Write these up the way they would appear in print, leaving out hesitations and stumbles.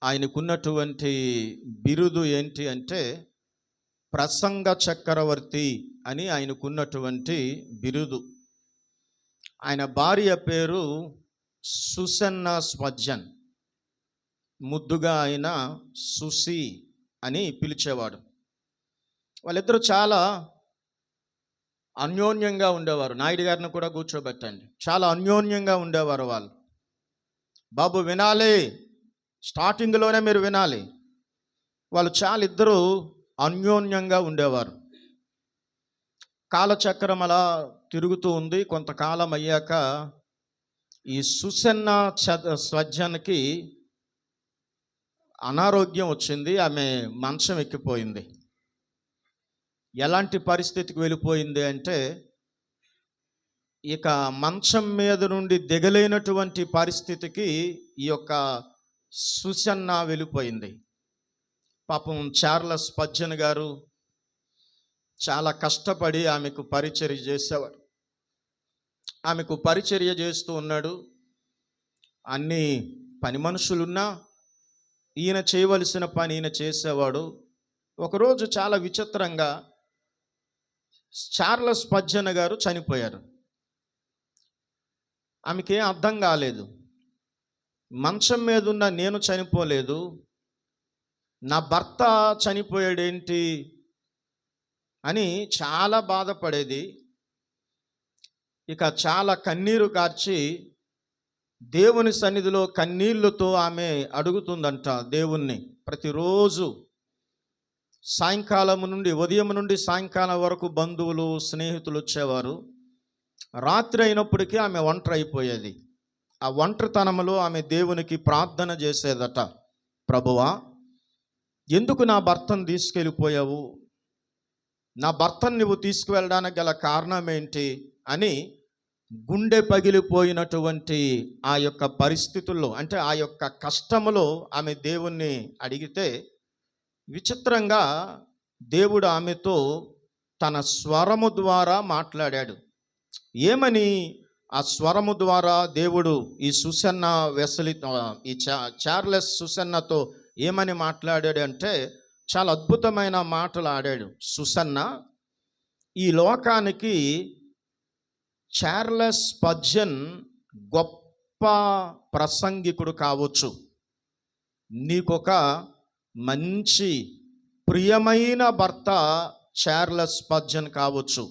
ఆయనకున్నటువంటి బిరుదు ఏంటి అంటే ప్రసంగ చక్రవర్తి అని ఆయనకున్నటువంటి బిరుదు. ఆయన భార్య పేరు సుసన్నా స్వజ్జన్. ముద్దుగా ఆయన సుసి అని పిలిచేవాడు. వాళ్ళిద్దరూ చాలా అన్యోన్యంగా ఉండేవారు. నాయుడు గారిని కూడా కూర్చోబెట్టండి. చాలా అన్యోన్యంగా ఉండేవారు వాళ్ళు. బాబు వినాలి, స్టార్టింగ్లోనే మీరు వినాలి. వాళ్ళు చాలా ఇద్దరు అన్యోన్యంగా ఉండేవారు. కాలచక్రం అలా తిరుగుతూ ఉంది. కొంతకాలం అయ్యాక ఈ సుసన్నా స్వజ్జన్కి అనారోగ్యం వచ్చింది. ఆమె మంచం ఎక్కిపోయింది. ఎలాంటి పరిస్థితికి వెళ్ళిపోయింది అంటే ఇక మంచం మీద నుండి దిగలేనటువంటి పరిస్థితికి ఈ యొక్క సుసన్నా వెళ్ళిపోయింది. పాపం చార్లెస్ స్పర్జన్ గారు చాలా కష్టపడి ఆమెకు పరిచర్య చేసేవాడు. ఆమెకు పరిచర్య చేస్తూ ఉన్నాడు. అన్ని పని మనుషులున్నా ఈయన చేయవలసిన పని ఈయన చేసేవాడు. ఒకరోజు చాలా విచిత్రంగా చార్లెస్ స్పర్జన్ గారు చనిపోయారు. ఆమెకేం అర్థం కాలేదు. మంచం మీద ఉన్న నేను చనిపోలేదు, నా భర్త చనిపోయాడేంటి అని చాలా బాధపడేది. ఇక చాలా కన్నీరు కార్చి దేవుని సన్నిధిలో కన్నీళ్లతో ఆమె అడుగుతుందంట దేవుణ్ణి. ప్రతిరోజు సాయంకాలం నుండి ఉదయం నుండి సాయంకాలం వరకు బంధువులు స్నేహితులు వచ్చేవారు. రాత్రి అయినప్పటికీ ఆమె ఒంటరి అయిపోయేది. ఆ ఒంటరితనంలో ఆమె దేవునికి ప్రార్థన చేసేదట, ప్రభువా ఎందుకు నా భర్తను తీసుకెళ్ళిపోయావు, నా భర్తను నువ్వు తీసుకువెళ్ళడానికి గల కారణం ఏంటి అని గుండె పగిలిపోయినటువంటి ఆ యొక్క పరిస్థితుల్లో, అంటే ఆ యొక్క కష్టములో ఆమె దేవుణ్ణి అడిగితే విచిత్రంగా దేవుడు ఆమెతో తన స్వరము ద్వారా మాట్లాడాడు. ఏమని ఆ స్వరము ద్వారా దేవుడు ఈ సుసన్నా వెస్లీ ఈ చార్లెస్ సుసన్నాతో ఏమని మాట్లాడాడు అంటే చాలా అద్భుతమైన మాటలు ఆడాడు. సుసన్నా, ఈ లోకానికి చార్లెస్ స్పర్జన్ గొప్ప ప్రసంగికుడు కావచ్చు, నీకొక మంచి ప్రియమైన భర్త చార్లెస్ స్పర్జన్ కావచ్చు,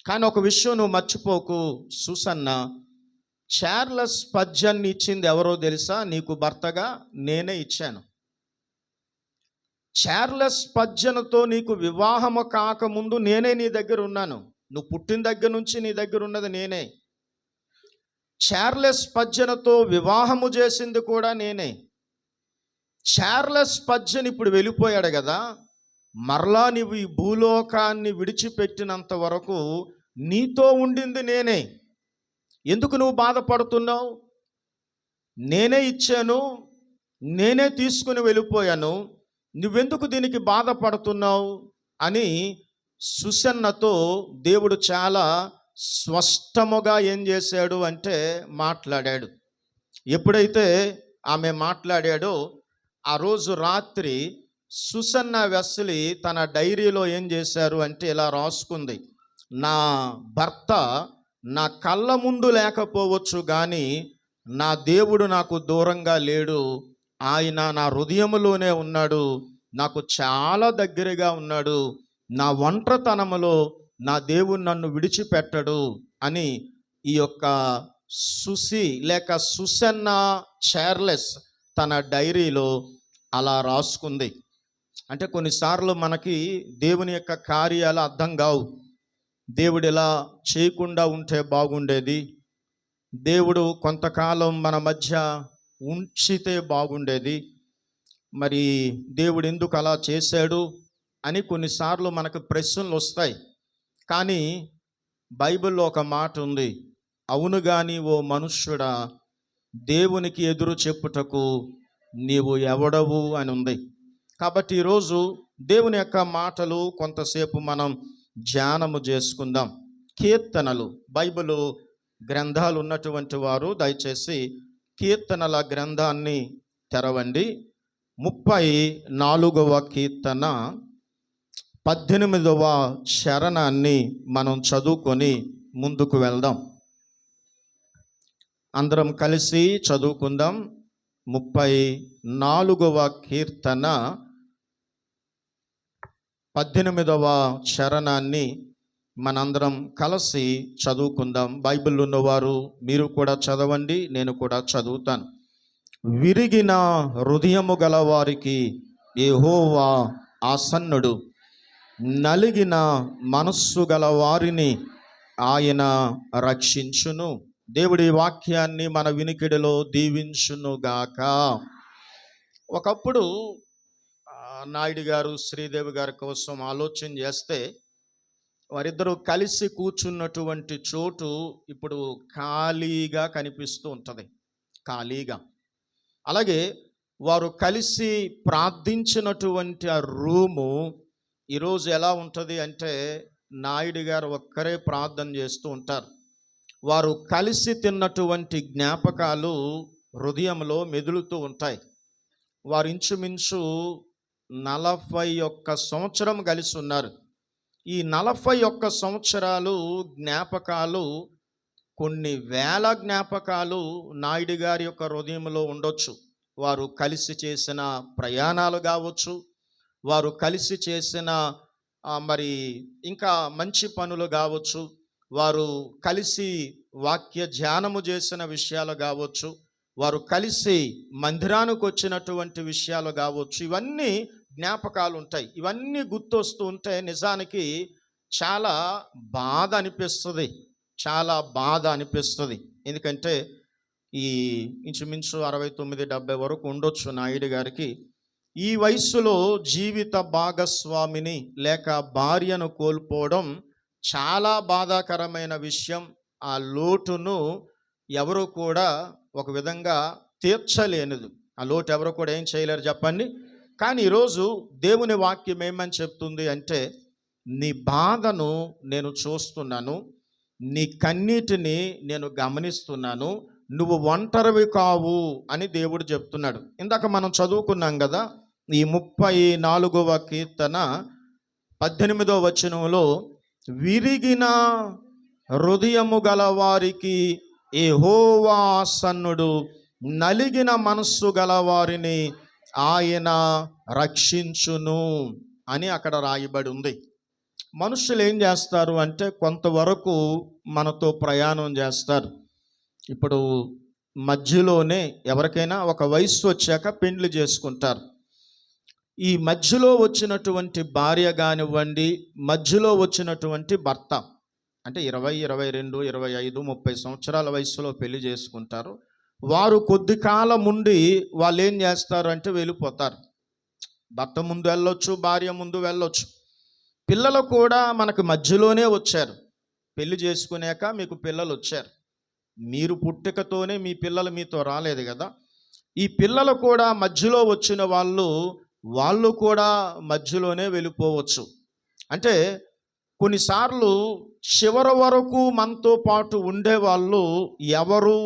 కానీ ఒక విషయం నువ్వు మర్చిపోకు సుసన్నా, చార్లెస్ స్పర్జన్ ఇచ్చింది ఎవరో తెలుసా? నీకు భర్తగా నేనే ఇచ్చాను. చార్లెస్ స్పర్జన్తో నీకు వివాహము కాకముందు నేనే నీ దగ్గర ఉన్నాను. నువ్వు పుట్టిన దగ్గర నుంచి నీ దగ్గర ఉన్నది నేనే. చార్లెస్ స్పర్జన్తో వివాహము చేసింది కూడా నేనే. చార్లెస్ స్పర్జన్ ఇప్పుడు వెళ్ళిపోయాడు కదా, మరలా నువ్వు ఈ భూలోకాన్ని విడిచిపెట్టినంత వరకు నీతో ఉండింది నేనే. ఎందుకు నువ్వు బాధపడుతున్నావు? నేనే ఇచ్చాను, నేనే తీసుకుని వెళ్ళిపోయాను, నువ్వెందుకు దీనికి బాధపడుతున్నావు అని సుసన్నతో దేవుడు చాలా స్పష్టముగా ఏం చేశాడు అంటే మాట్లాడాడు. ఎప్పుడైతే ఆమె మాట్లాడాడో ఆ రోజు రాత్రి సుసన్నా వెస్లీ తన డైరీలో ఏం చేశారు అంటే ఇలా రాసుకుంది, నా భర్త నా కళ్ళ ముందు లేకపోవచ్చు కానీ నా దేవుడు నాకు దూరంగా లేడు, ఆయన నా హృదయములోనే ఉన్నాడు, నాకు చాలా దగ్గరగా ఉన్నాడు, నా ఒంటరితనములో నా దేవుడు నన్ను విడిచిపెట్టడు అని ఈ యొక్క సుసి లేక సుసన్నా చార్లెస్ తన డైరీలో అలా రాసుకుంది. అంటే కొన్నిసార్లు మనకి దేవుని యొక్క కార్యాలు అర్థం కావు. దేవుడు ఇలా చేయకుండా ఉంటే బాగుండేది, దేవుడు కొంతకాలం మన మధ్య ఉంచితే బాగుండేది, మరి దేవుడు ఎందుకు అలా చేశాడు అని కొన్నిసార్లు మనకు ప్రశ్నలు వస్తాయి. కానీ బైబిల్లో ఒక మాట ఉంది, అవును కానీ ఓ మనుష్యుడా దేవునికి ఎదురు చెప్పుటకు నీవు ఎవడవు అని ఉంది. కాబట్టి ఈరోజు దేవుని యొక్క మాటలు కొంతసేపు మనం ధ్యానము చేసుకుందాం. కీర్తనలు, బైబిల్ గ్రంథాలు ఉన్నటువంటి వారు దయచేసి కీర్తనల గ్రంథాన్ని తెరవండి. 34వ కీర్తన 18వ చరణాన్ని మనం చదువుకొని ముందుకు వెళ్దాం. అందరం కలిసి చదువుకుందాం. 34వ కీర్తన 18వ చరణాన్ని మనందరం కలిసి చదువుకుందాం. బైబిల్ ఉన్నవారు మీరు కూడా చదవండి, నేను కూడా చదువుతాను. విరిగిన హృదయము గల వారికి యెహోవా ఆసన్నుడు, నలిగిన మనస్సు గల వారిని ఆయన రక్షించును. దేవుడి వాక్యాన్ని మన వినికిడిలో దీవించునుగాక. ఒకప్పుడు నాయుడు గారు శ్రీదేవి గారి కోసం ఆలోచన చేస్తే వారిద్దరూ కలిసి కూర్చున్నటువంటి చోటు ఇప్పుడు ఖాళీగా కనిపిస్తూ ఉంటుంది. ఖాళీగా. అలాగే వారు కలిసి ప్రార్థించినటువంటి ఆ రూము ఈరోజు ఎలా ఉంటుంది అంటే, నాయుడు గారు ఒక్కరే ప్రార్థన చేస్తూ ఉంటారు. వారు కలిసి తిన్నటువంటి జ్ఞాపకాలు హృదయంలో మెదులుతూ ఉంటాయి. వారు ఇంచుమించు 41 సంవత్సరం కలిసి ఉన్నారు. ఈ 41 సంవత్సరాలు జ్ఞాపకాలు, కొన్ని వేల జ్ఞాపకాలు నాయుడు గారి యొక్క హృదయంలో ఉండొచ్చు. వారు కలిసి చేసిన ప్రయాణాలు కావచ్చు, వారు కలిసి చేసిన మరి ఇంకా మంచి పనులు కావచ్చు, వారు కలిసి వాక్య ధ్యానము చేసిన విషయాలు కావచ్చు, వారు కలిసి మందిరానికి వచ్చినటువంటి విషయాలు కావచ్చు, ఇవన్నీ జ్ఞాపకాలు ఉంటాయి. ఇవన్నీ గుర్తొస్తూ ఉంటే నిజానికి చాలా బాధ అనిపిస్తుంది, చాలా బాధ అనిపిస్తుంది. ఎందుకంటే ఈ ఇంచుమించు 69-70 వరకు ఉండొచ్చు నాయుడు గారికి. ఈ వయస్సులో జీవిత భాగస్వామిని లేక భార్యను కోల్పోవడం చాలా బాధాకరమైన విషయం. ఆ లోటును ఎవరు కూడా ఒక విధంగా తీర్చలేనిది. ఆ లోటు ఎవరు కూడా ఏం చేయలేరు చెప్పండి. కానీ ఈరోజు దేవుని వాక్యం ఏమని చెప్తుంది అంటే, నీ బాధను నేను చూస్తున్నాను, నీ కన్నీటిని నేను గమనిస్తున్నాను, నువ్వు ఒంటరివి కావు అని దేవుడు చెప్తున్నాడు. ఇందాక మనం చదువుకున్నాం కదా, ఈ 34వ కీర్తన 18వ వచనంలో, విరిగిన హృదయము గల వారికి యెహోవా ఆసన్నుడు, నలిగిన మనస్సు గల వారిని ఆయన రక్షించును అని అక్కడ రాయబడి ఉంది. మనుషులు ఏం చేస్తారు అంటే, కొంతవరకు మనతో ప్రయాణం చేస్తారు. ఇప్పుడు మధ్యలోనే ఎవరికైనా ఒక వయసు వచ్చాక పెండ్లి చేసుకుంటారు. ఈ మధ్యలో వచ్చినటువంటి భార్య కానివ్వండి, మధ్యలో వచ్చినటువంటి భర్త, అంటే 20, 22, 25, 30 సంవత్సరాల వయసులో పెళ్లి చేసుకుంటారు. వారు కొద్ది కాలం ఉండి వాళ్ళు ఏం చేస్తారు అంటే వెళ్ళిపోతారు. భర్త ముందు వెళ్ళొచ్చు, భార్య ముందు వెళ్ళొచ్చు. పిల్లలు కూడా మనకు మధ్యలోనే వచ్చారు. పెళ్లి చేసుకునేక మీకు పిల్లలు వచ్చారు. మీరు పుట్టుకతోనే మీ పిల్లలు మీతో రాలేదు కదా. ఈ పిల్లలు కూడా మధ్యలో వచ్చిన వాళ్ళు కూడా మధ్యలోనే వెళ్ళిపోవచ్చు. అంటే కొన్నిసార్లు చివరి వరకు మనతో పాటు ఉండేవాళ్ళు ఎవరు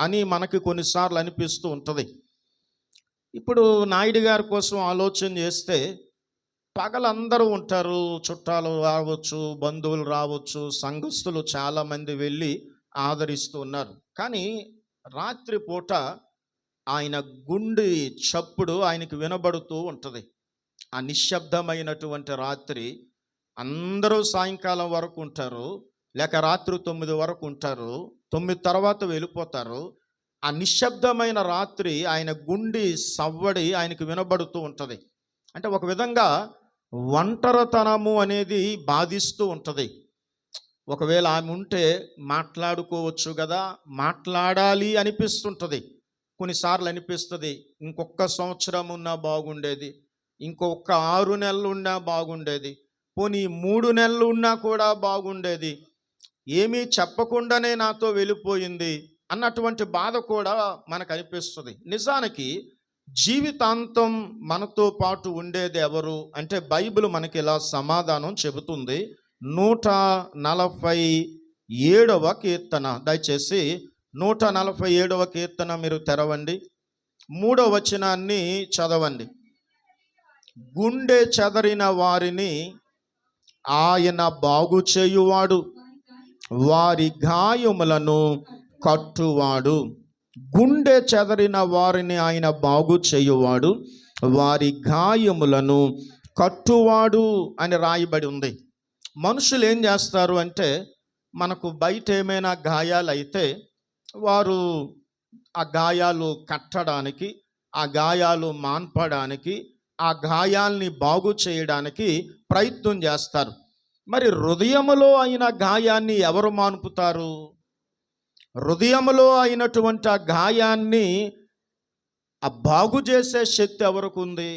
అని మనకి కొన్నిసార్లు అనిపిస్తూ ఉంటుంది. ఇప్పుడు నాయుడు గారి కోసం ఆలోచన చేస్తే, పగలందరూ ఉంటారు, చుట్టాలు రావచ్చు, బంధువులు రావచ్చు, సంఘస్థులు చాలామంది వెళ్ళి ఆదరిస్తూ ఉన్నారు. కానీ రాత్రిపూట ఆయన గుండె చప్పుడు ఆయనకి వినబడుతూ ఉంటుంది. ఆ నిశ్శబ్దమైనటువంటి రాత్రి, అందరూ సాయంకాలం వరకు ఉంటారు, లేక రాత్రి 9 వరకు ఉంటారు, 9 తర్వాత వెళ్ళిపోతారు. ఆ నిశ్శబ్దమైన రాత్రి ఆయన గుండె సవ్వడి ఆయనకు వినబడుతూ ఉంటుంది. అంటే ఒక విధంగా ఒంటరితనము అనేది బాధిస్తూ ఉంటుంది. ఒకవేళ ఆమె ఉంటే మాట్లాడుకోవచ్చు కదా, మాట్లాడాలి అనిపిస్తుంటుంది. కొన్నిసార్లు అనిపిస్తుంది, ఇంకొక సంవత్సరం ఉన్నా బాగుండేది, ఇంకొక 6 నెలలు ఉన్నా బాగుండేది, పోనీ 3 నెలలు ఉన్నా కూడా బాగుండేది, ఏమీ చెప్పకుండానే నాతో వెళ్ళిపోయింది అన్నటువంటి బాధ కూడా మనకు అనిపిస్తుంది. నిజానికి జీవితాంతం మనతో పాటు ఉండేది ఎవరు అంటే, బైబిల్ మనకి ఇలా సమాధానం చెబుతుంది. 147వ కీర్తన, దయచేసి 147వ కీర్తన మీరు తెరవండి, 3వ వచనాన్ని చదవండి. గుండె చెదరిన వారిని ఆయన బాగు చేయువాడు, వారి గాయములను కట్టువాడు. గుండె చెదరిన వారిని ఆయన బాగు చేయువాడు, వారి గాయములను కట్టువాడు అని రాయబడి ఉంది. మనుషులు ఏం చేస్తారు అంటే, మనకు బయట ఏమైనా గాయాలు అయితే వారు ఆ గాయాలు కట్టడానికి, ఆ గాయాలు మాన్పడానికి, ఆ గాయాల్ని బాగు చేయడానికి ప్రయత్నం చేస్తారు. మరి హృదయములో అయిన గాయాన్ని ఎవరు మాన్పుతారు? హృదయములో అయినటువంటి ఆ గాయాన్ని ఆ బాగు చేసే శక్తి ఎవరికి ఉంది?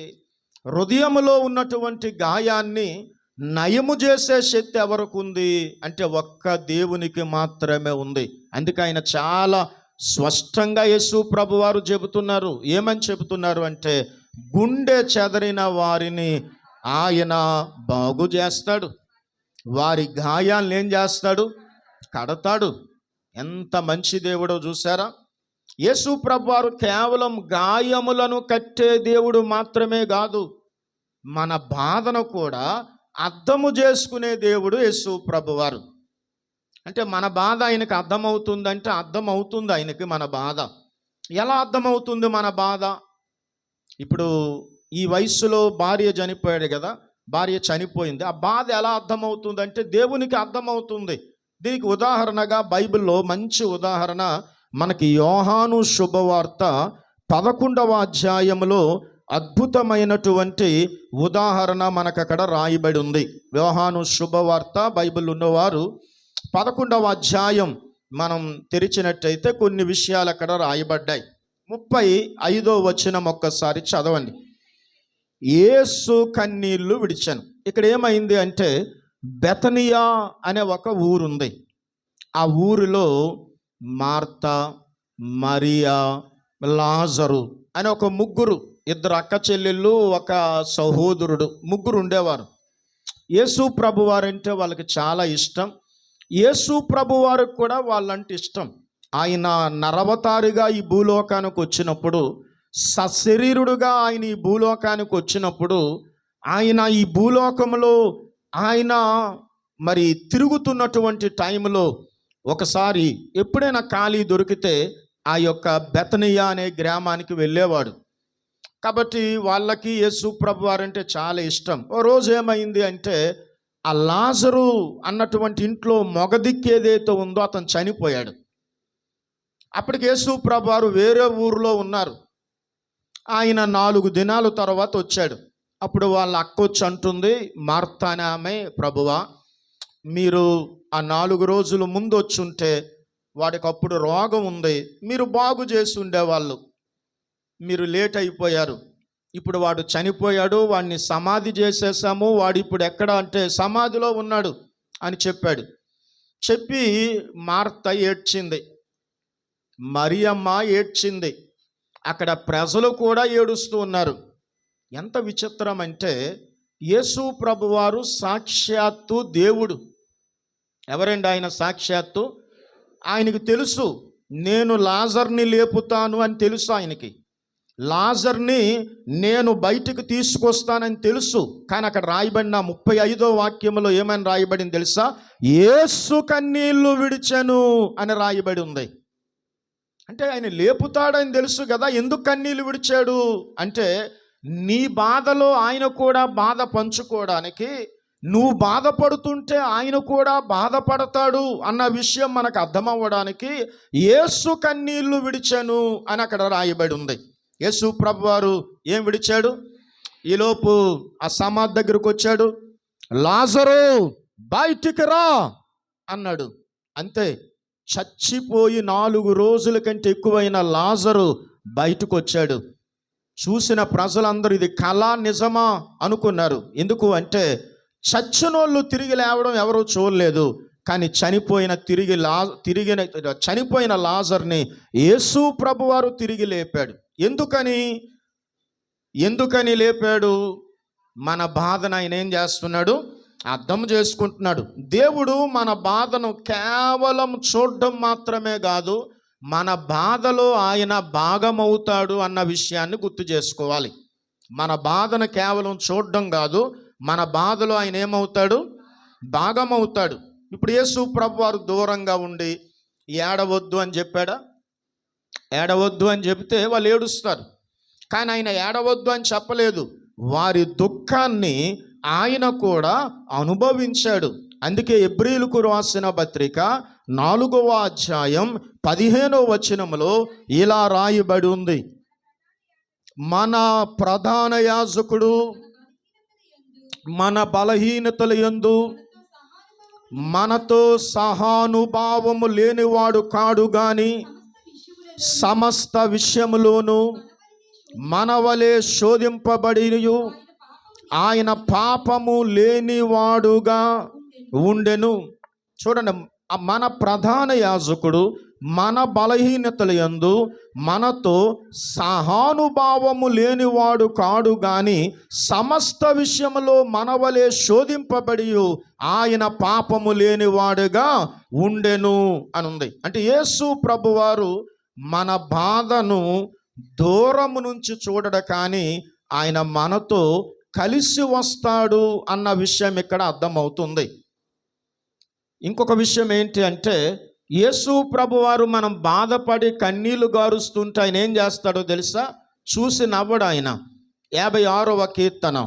హృదయములో ఉన్నటువంటి గాయాన్ని నయము చేసే శక్తి ఎవరికి ఉంది అంటే ఒక్క దేవునికి మాత్రమే ఉంది. అందుకే ఆయన చాలా స్పష్టంగా యేసు ప్రభు వారు చెబుతున్నారు. ఏమని చెబుతున్నారు అంటే, గుండె చెదరిన వారిని ఆయన బాగు చేస్తాడు, వారి గాయాలను ఏం చేస్తాడు? కడతాడు. ఎంత మంచి దేవుడో చూసారా? యేసు ప్రభు వారు కేవలం గాయములను కట్టే దేవుడు మాత్రమే కాదు, మన బాధను కూడా అర్థము చేసుకునే దేవుడు యేసు ప్రభు వారు. అంటే మన బాధ ఆయనకు అర్థమవుతుందంటే అర్థమవుతుంది ఆయనకి మన బాధ. ఎలా అర్థమవుతుంది మన బాధ? ఇప్పుడు ఈ వయస్సులో భార్య చనిపోయాడు కదా, భార్య చనిపోయింది. ఆ బాధ ఎలా అర్థమవుతుందంటే దేవునికి అర్థమవుతుంది. దీనికి ఉదాహరణగా బైబిల్లో మంచి ఉదాహరణ మనకి యోహాను శుభవార్త 11వ అధ్యాయంలో అద్భుతమైనటువంటి ఉదాహరణ మనకు అక్కడ రాయబడి ఉంది. యోహాను శుభవార్త బైబిల్ ఉన్నవారు 11వ అధ్యాయం మనం తెరిచినట్టయితే కొన్ని విషయాలు అక్కడ రాయబడ్డాయి. 35వ వచనం ఒక్కసారి చదవండి. యేసు కన్నీళ్లు విడిచాను. ఇక్కడ ఏమైంది అంటే, బెతనియా అనే ఒక ఊరుంది. ఆ ఊరిలో మార్తా, మరియా, లాజరు అని ఒక ముగ్గురు, ఇద్దరు అక్క చెల్లెళ్ళు, ఒక సహోదరుడు, ముగ్గురు ఉండేవారు. యేసు ప్రభు వారంటే వాళ్ళకి చాలా ఇష్టం. యేసు ప్రభు వారికి కూడా వాళ్ళంటే ఇష్టం. ఆయన నరవతారిగా ఈ భూలోకానికి వచ్చినప్పుడు, సశరీరుడుగా ఆయన ఈ భూలోకానికి వచ్చినప్పుడు, ఆయన ఈ భూలోకంలో ఆయన మరి తిరుగుతున్నటువంటి టైంలో ఒకసారి ఎప్పుడైనా ఖాళీ దొరికితే ఆ యొక్క బెతనియా అనే గ్రామానికి వెళ్ళేవాడు. కాబట్టి వాళ్ళకి యేసు ప్రభు వారంటే చాలా ఇష్టం. ఓ రోజు ఏమైంది అంటే, ఆ లాజరు అన్నటువంటి ఇంట్లో మొగదిక్కు ఏదైతే ఉందో అతను చనిపోయాడు. అప్పటికి యేసు ప్రభు వారు వేరే ఊరిలో ఉన్నారు. ఆయన 4 దినాల తర్వాత వచ్చాడు. అప్పుడు వాళ్ళ అక్క వచ్చి అంటుంది, మార్తా అనే ఆమె, ప్రభువా మీరు ఆ 4 రోజులు ముందు వచ్చి ఉంటే వాడికి అప్పుడు రోగం ఉంది, మీరు బాగు చేసి ఉండేవాళ్ళు, మీరు లేట్ అయిపోయారు. ఇప్పుడు వాడు చనిపోయాడు, వాడిని సమాధి చేసేసాము, వాడు ఇప్పుడు ఎక్కడ అంటే సమాధిలో ఉన్నాడు అని చెప్పాడు. చెప్పి మార్త ఏడ్చింది, మరియమ్మ ఏడ్చింది, అక్కడ ప్రజలు కూడా ఏడుస్తూ ఉన్నారు. ఎంత విచిత్రం అంటే, యేసు ప్రభువారు సాక్షాత్తు దేవుడు. ఎవరండి ఆయన? సాక్షాత్తు ఆయనకు తెలుసు, నేను లాజర్ని లేపుతాను అని తెలుసు ఆయనకి. లాజర్ని నేను బయటకు తీసుకొస్తానని తెలుసు. కానీ అక్కడ రాయబడిన 35వ వాక్యంలో ఏమని రాయబడింది తెలుసా? యేసు కన్నీళ్లు విడిచెను అని రాయబడి ఉంది. అంటే ఆయన లేపుతాడని తెలుసు కదా, ఎందుకు కన్నీళ్లు విడిచాడు అంటే, నీ బాధలో ఆయన కూడా బాధ పంచుకోవడానికి, నువ్వు బాధపడుతుంటే ఆయన కూడా బాధపడతాడు అన్న విషయం మనకు అర్థమవ్వడానికి యేసు కన్నీళ్లు విడిచాను అని అక్కడ రాయబడి ఉంది. యేసు ప్రభు వారు ఏం విడిచాడు? ఈలోపు ఆ సమాధి దగ్గరకు వచ్చాడు, లాజరు బయటికి రా అన్నాడు. అంతే, చచ్చిపోయి 4 రోజుల కంటే ఎక్కువైన లాజరు బయటకు వచ్చాడు. చూసిన ప్రజలందరూ ఇది కళ నిజమా అనుకున్నారు. ఎందుకు అంటే, చచ్చినోళ్ళు తిరిగి లేవడం ఎవరూ చూడలేదు. కానీ చనిపోయిన లాజర్ని యేసు ప్రభు వారు తిరిగి లేపాడు. ఎందుకని లేపాడు? మన బాధను ఆయన ఏం చేస్తున్నాడు? అర్థం చేసుకుంటున్నాడు. దేవుడు మన బాధను కేవలం చూడడం మాత్రమే కాదు, మన బాధలో ఆయన భాగమవుతాడు అన్న విషయాన్ని గుర్తు చేసుకోవాలి. మన బాధను కేవలం చూడడం కాదు, మన బాధలో ఆయన ఏమవుతాడు? భాగమవుతాడు. ఇప్పుడు యేసు ప్రభు వారు దూరంగా ఉండి ఏడవద్దు అని చెప్పాడా? ఏడవద్దు అని చెప్తే వాళ్ళు ఏడుస్తారు. కానీ ఆయన ఏడవద్దు అని చెప్పలేదు. వారి దుఃఖాన్ని ఆయన కూడా అనుభవించాడు. అందుకే హెబ్రీయులకు రాసిన పత్రిక 4వ అధ్యాయం 15వ వచనములో ఇలా రాయబడి ఉంది, మన ప్రధాన యాజకుడు మన బలహీనతల యందు మనతో సహానుభావము లేనివాడు కాడు గాని సమస్త విషయములోను మనవలే శోధింపబడియు ఆయన పాపము లేనివాడుగా ఉండెను. చూడండి, మన ప్రధాన యాజకుడు మన బలహీనతల యందు మనతో సహానుభావము లేనివాడు కాడు గాని సమస్త విషయములో మనవలే శోధింపబడి ఆయన పాపము లేనివాడుగా ఉండెను అని ఉంది. అంటే యేసు ప్రభువారు మన బాధను దూరము నుంచి చూడడు, కానీ ఆయన మనతో కలిసి వస్తాడు అన్న విషయం ఇక్కడ అర్థమవుతుంది. ఇంకొక విషయం ఏంటి అంటే, యేసు ప్రభువారు మనం బాధపడి కన్నీళ్లు గారుస్తుంటే ఆయన ఏం చేస్తాడో తెలుసా? చూసి నవ్వడు ఆయన. 56వ కీర్తన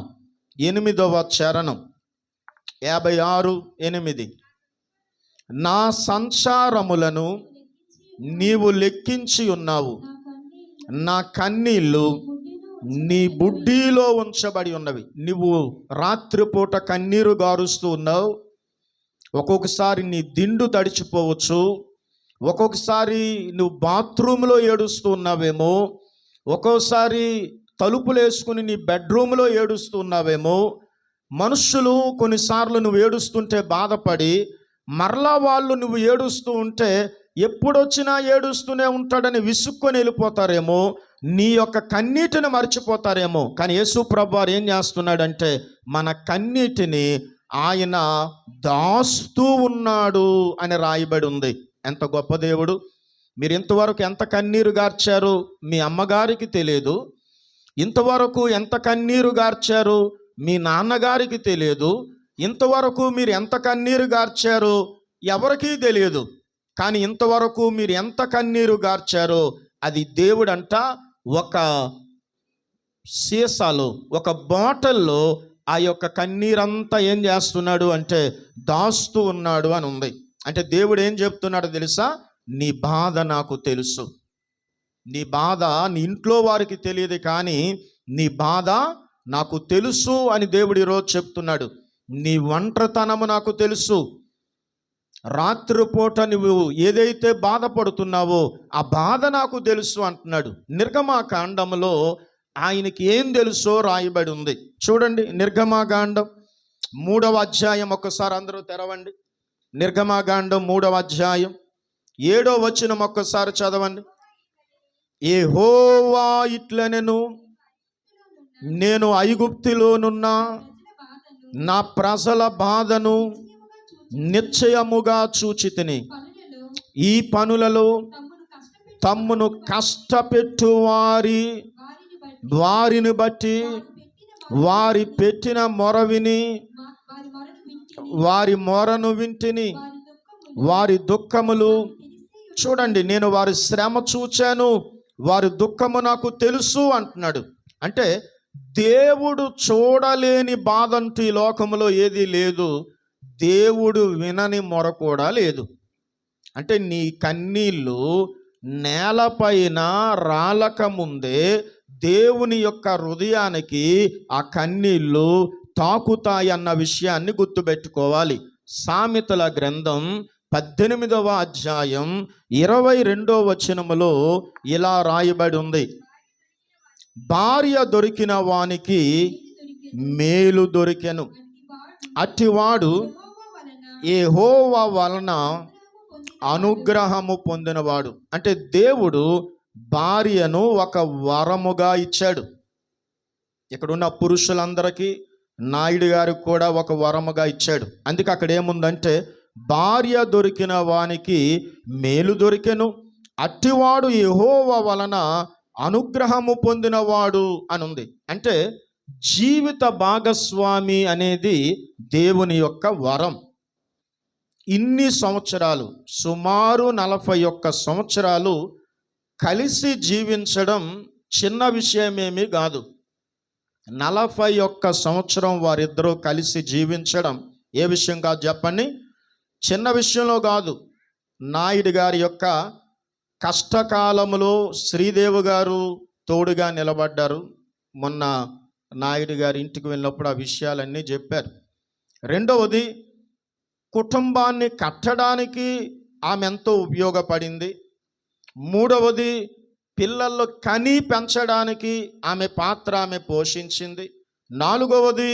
8వ చరణం, 56:8, నా సంచారములను నీవు లెక్కించి ఉన్నావు, నా కన్నీళ్ళు నీ బుడ్డీలో ఉంచబడి ఉన్నవి. నువ్వు రాత్రిపూట కన్నీరు గారుస్తూ ఉన్నావు. ఒక్కొక్కసారి నీ దిండు తడిచిపోవచ్చు, ఒక్కొక్కసారి నువ్వు బాత్రూంలో ఏడుస్తూ ఉన్నావేమో, ఒక్కోసారి తలుపులు వేసుకుని నీ బెడ్రూమ్లో ఏడుస్తూ ఉన్నావేమో. మనుషులు కొన్నిసార్లు నువ్వు ఏడుస్తుంటే బాధపడి మరలా వాళ్ళు నువ్వు ఏడుస్తూ ఉంటే ఎప్పుడొచ్చినా ఏడుస్తూనే ఉంటాడని విసుక్కొని వెళ్ళిపోతారేమో, నీ యొక్క కన్నీటిని మర్చిపోతారేమో. కానీ యేసు ప్రభువారు ఏం చేస్తున్నాడంటే మన కన్నీటిని ఆయన దాస్తూ ఉన్నాడు అని రాయబడి ఉంది. ఎంత గొప్ప దేవుడు! మీరు ఇంతవరకు ఎంత కన్నీరు గార్చారు మీ అమ్మగారికి తెలియదు, ఇంతవరకు ఎంత కన్నీరు గార్చారు మీ నాన్నగారికి తెలియదు, ఇంతవరకు మీరు ఎంత కన్నీరు గార్చారు ఎవరికీ తెలియదు. కానీ ఇంతవరకు మీరు ఎంత కన్నీరు గార్చారో అది దేవుడంట ఒక సీసాలో, ఒక బాటిల్లో ఆ యొక్క కన్నీరంతా ఏం చేస్తున్నాడు అంటే దాస్తూ ఉన్నాడు అని ఉంది. అంటే దేవుడు ఏం చెప్తున్నాడో తెలుసా? నీ బాధ నాకు తెలుసు. నీ బాధ నీ ఇంట్లో వారికి తెలియదు, కానీ నీ బాధ నాకు తెలుసు అని దేవుడు ఈరోజు చెప్తున్నాడు. నీ ఒంటరితనము నాకు తెలుసు. రాత్రిపూట నువ్వు ఏదైతే బాధపడుతున్నావో ఆ బాధ నాకు తెలుసు అంటున్నాడు. నిర్గమకాండములో ఆయనకి ఏం తెలుసో రాయబడి ఉంది. చూడండి, నిర్గమకాండం 3వ అధ్యాయం ఒక్కసారి అందరూ తెరవండి. నిర్గమకాండం 3వ అధ్యాయం 7వ వచనం ఒక్కసారి చదవండి. యెహోవా ఇట్లనెను, నేను ఐగుప్తులోనున్న నా ప్రజల బాధను నిశ్చయముగా చూచితిని. ఈ పనులలో తమ్మును కష్టపెట్టు వారిని బట్టి వారి పెట్టిన మొర విని వారి మొరను వింటిని, వారి దుఃఖములు చూడండి, నేను వారి శ్రమ చూచాను, వారి దుఃఖము నాకు తెలుసు అంటున్నాడు. అంటే దేవుడు చూడలేని బాధ అంటూ ఈ లోకంలో ఏదీ లేదు, దేవుడు వినని మొర కూడా లేదు. అంటే నీ కన్నీళ్ళు నేలపైన రాలకముందే దేవుని యొక్క హృదయానికి ఆ కన్నీళ్ళు తాకుతాయి అన్న విషయాన్ని గుర్తుపెట్టుకోవాలి. సామెతల గ్రంథం 18వ అధ్యాయం 22వ వచనములో ఇలా రాయబడి ఉంది, భార్య దొరికిన వానికి మేలు దొరికెను, అట్టివాడు యెహోవా వలన అనుగ్రహము పొందినవాడు. అంటే దేవుడు భార్యను ఒక వరముగా ఇచ్చాడు. ఇక్కడున్న పురుషులందరికీ నాయుడు గారికి కూడా ఒక వరముగా ఇచ్చాడు. అందుకే అక్కడ ఏముందంటే భార్య దొరికిన వానికి మేలు దొరికెను, అట్టివాడు యెహోవా వలన అనుగ్రహము పొందినవాడు అని ఉంది. అంటే జీవిత భాగస్వామి అనేది దేవుని యొక్క వరం. ఇన్ని సంవత్సరాలు, సుమారు 41 సంవత్సరాలు కలిసి జీవించడం చిన్న విషయమేమీ కాదు. 41 సంవత్సరం వారిద్దరూ కలిసి జీవించడం ఏ విషయం కాదు చెప్పండి, చిన్న విషయంలో కాదు. నాయుడు గారి యొక్క కష్టకాలములో శ్రీదేవి గారు తోడుగా నిలబడ్డారు. మొన్న నాయుడు గారి ఇంటికి వెళ్ళినప్పుడు ఆ విషయాలన్నీ చెప్పారు. రెండవది, కుటుంబాన్ని కట్టడానికి ఆమె ఎంతో ఉపయోగపడింది. మూడవది, పిల్లల్లో కని పెంచడానికి ఆమె పాత్ర ఆమె పోషించింది. నాలుగవది,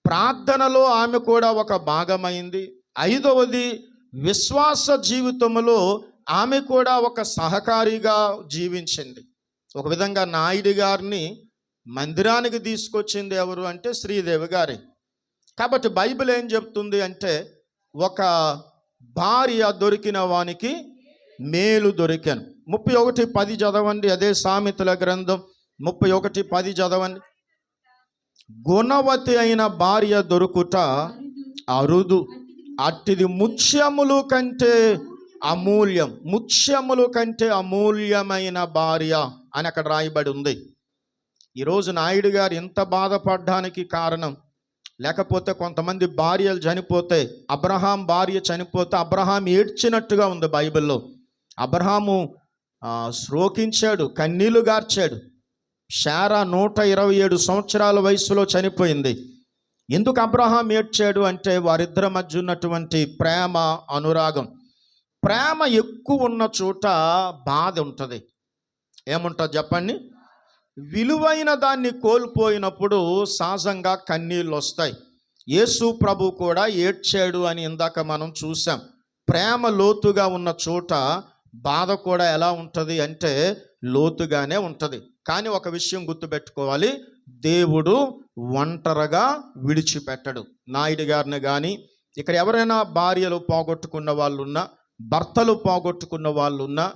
ప్రార్థనలో ఆమె కూడా ఒక భాగమైంది. ఐదవది, విశ్వాస జీవితంలో ఆమె కూడా ఒక సహకారిగా జీవించింది. ఒక విధంగా నాయుడు గారిని మందిరానికి తీసుకొచ్చింది ఎవరు అంటే శ్రీదేవి గారి. కాబట్టి బైబిల్ ఏం చెప్తుంది అంటే, ఒక భార్య దొరికిన వానికి మేలు దొరికాను. 31:10 చదవండి. అదే సామెతల గ్రంథం 31:10 చదవండి. గుణవతి అయిన భార్య దొరుకుట అరుదు, అట్టిది ముత్యములు కంటే అమూల్యం. ముత్యములు కంటే అమూల్యమైన భార్య అని అక్కడ రాయబడి ఉంది. ఈరోజు నాయుడు గారు ఎంత బాధపడడానికి కారణం, లేకపోతే కొంతమంది భార్యలు చనిపోతే, అబ్రహాం భార్య చనిపోతే అబ్రహాం ఏడ్చినట్టుగా ఉంది బైబిల్లో. అబ్రహాము శ్రోకించాడు, కన్నీళ్లు గార్చాడు. శారా 127 సంవత్సరాల వయసులో చనిపోయింది. ఎందుకు అబ్రహాం ఏడ్చాడు అంటే, వారిద్దరి మధ్య ఉన్నటువంటి ప్రేమ, అనురాగం. ప్రేమ ఎక్కువ ఉన్న చోట బాధ ఉంటుంది. ఏముంటుంది చెప్పండి? విలువైన దాన్ని కోల్పోయినప్పుడు సహజంగా కన్నీళ్ళు వస్తాయి. యేసు ప్రభు కూడా ఏడ్చాడు అని ఇందాక మనం చూసాం. ప్రేమ లోతుగా ఉన్న చోట బాధ కూడా ఎలా ఉంటుంది అంటే లోతుగానే ఉంటుంది. కానీ ఒక విషయం గుర్తుపెట్టుకోవాలి, దేవుడు ఒంటరిగా విడిచిపెట్టడు. నాయుడు గారిని కానీ, ఇక్కడ ఎవరైనా భార్యలు పోగొట్టుకున్న వాళ్ళు ఉన్నా, భర్తలు పోగొట్టుకున్న వాళ్ళు ఉన్నా,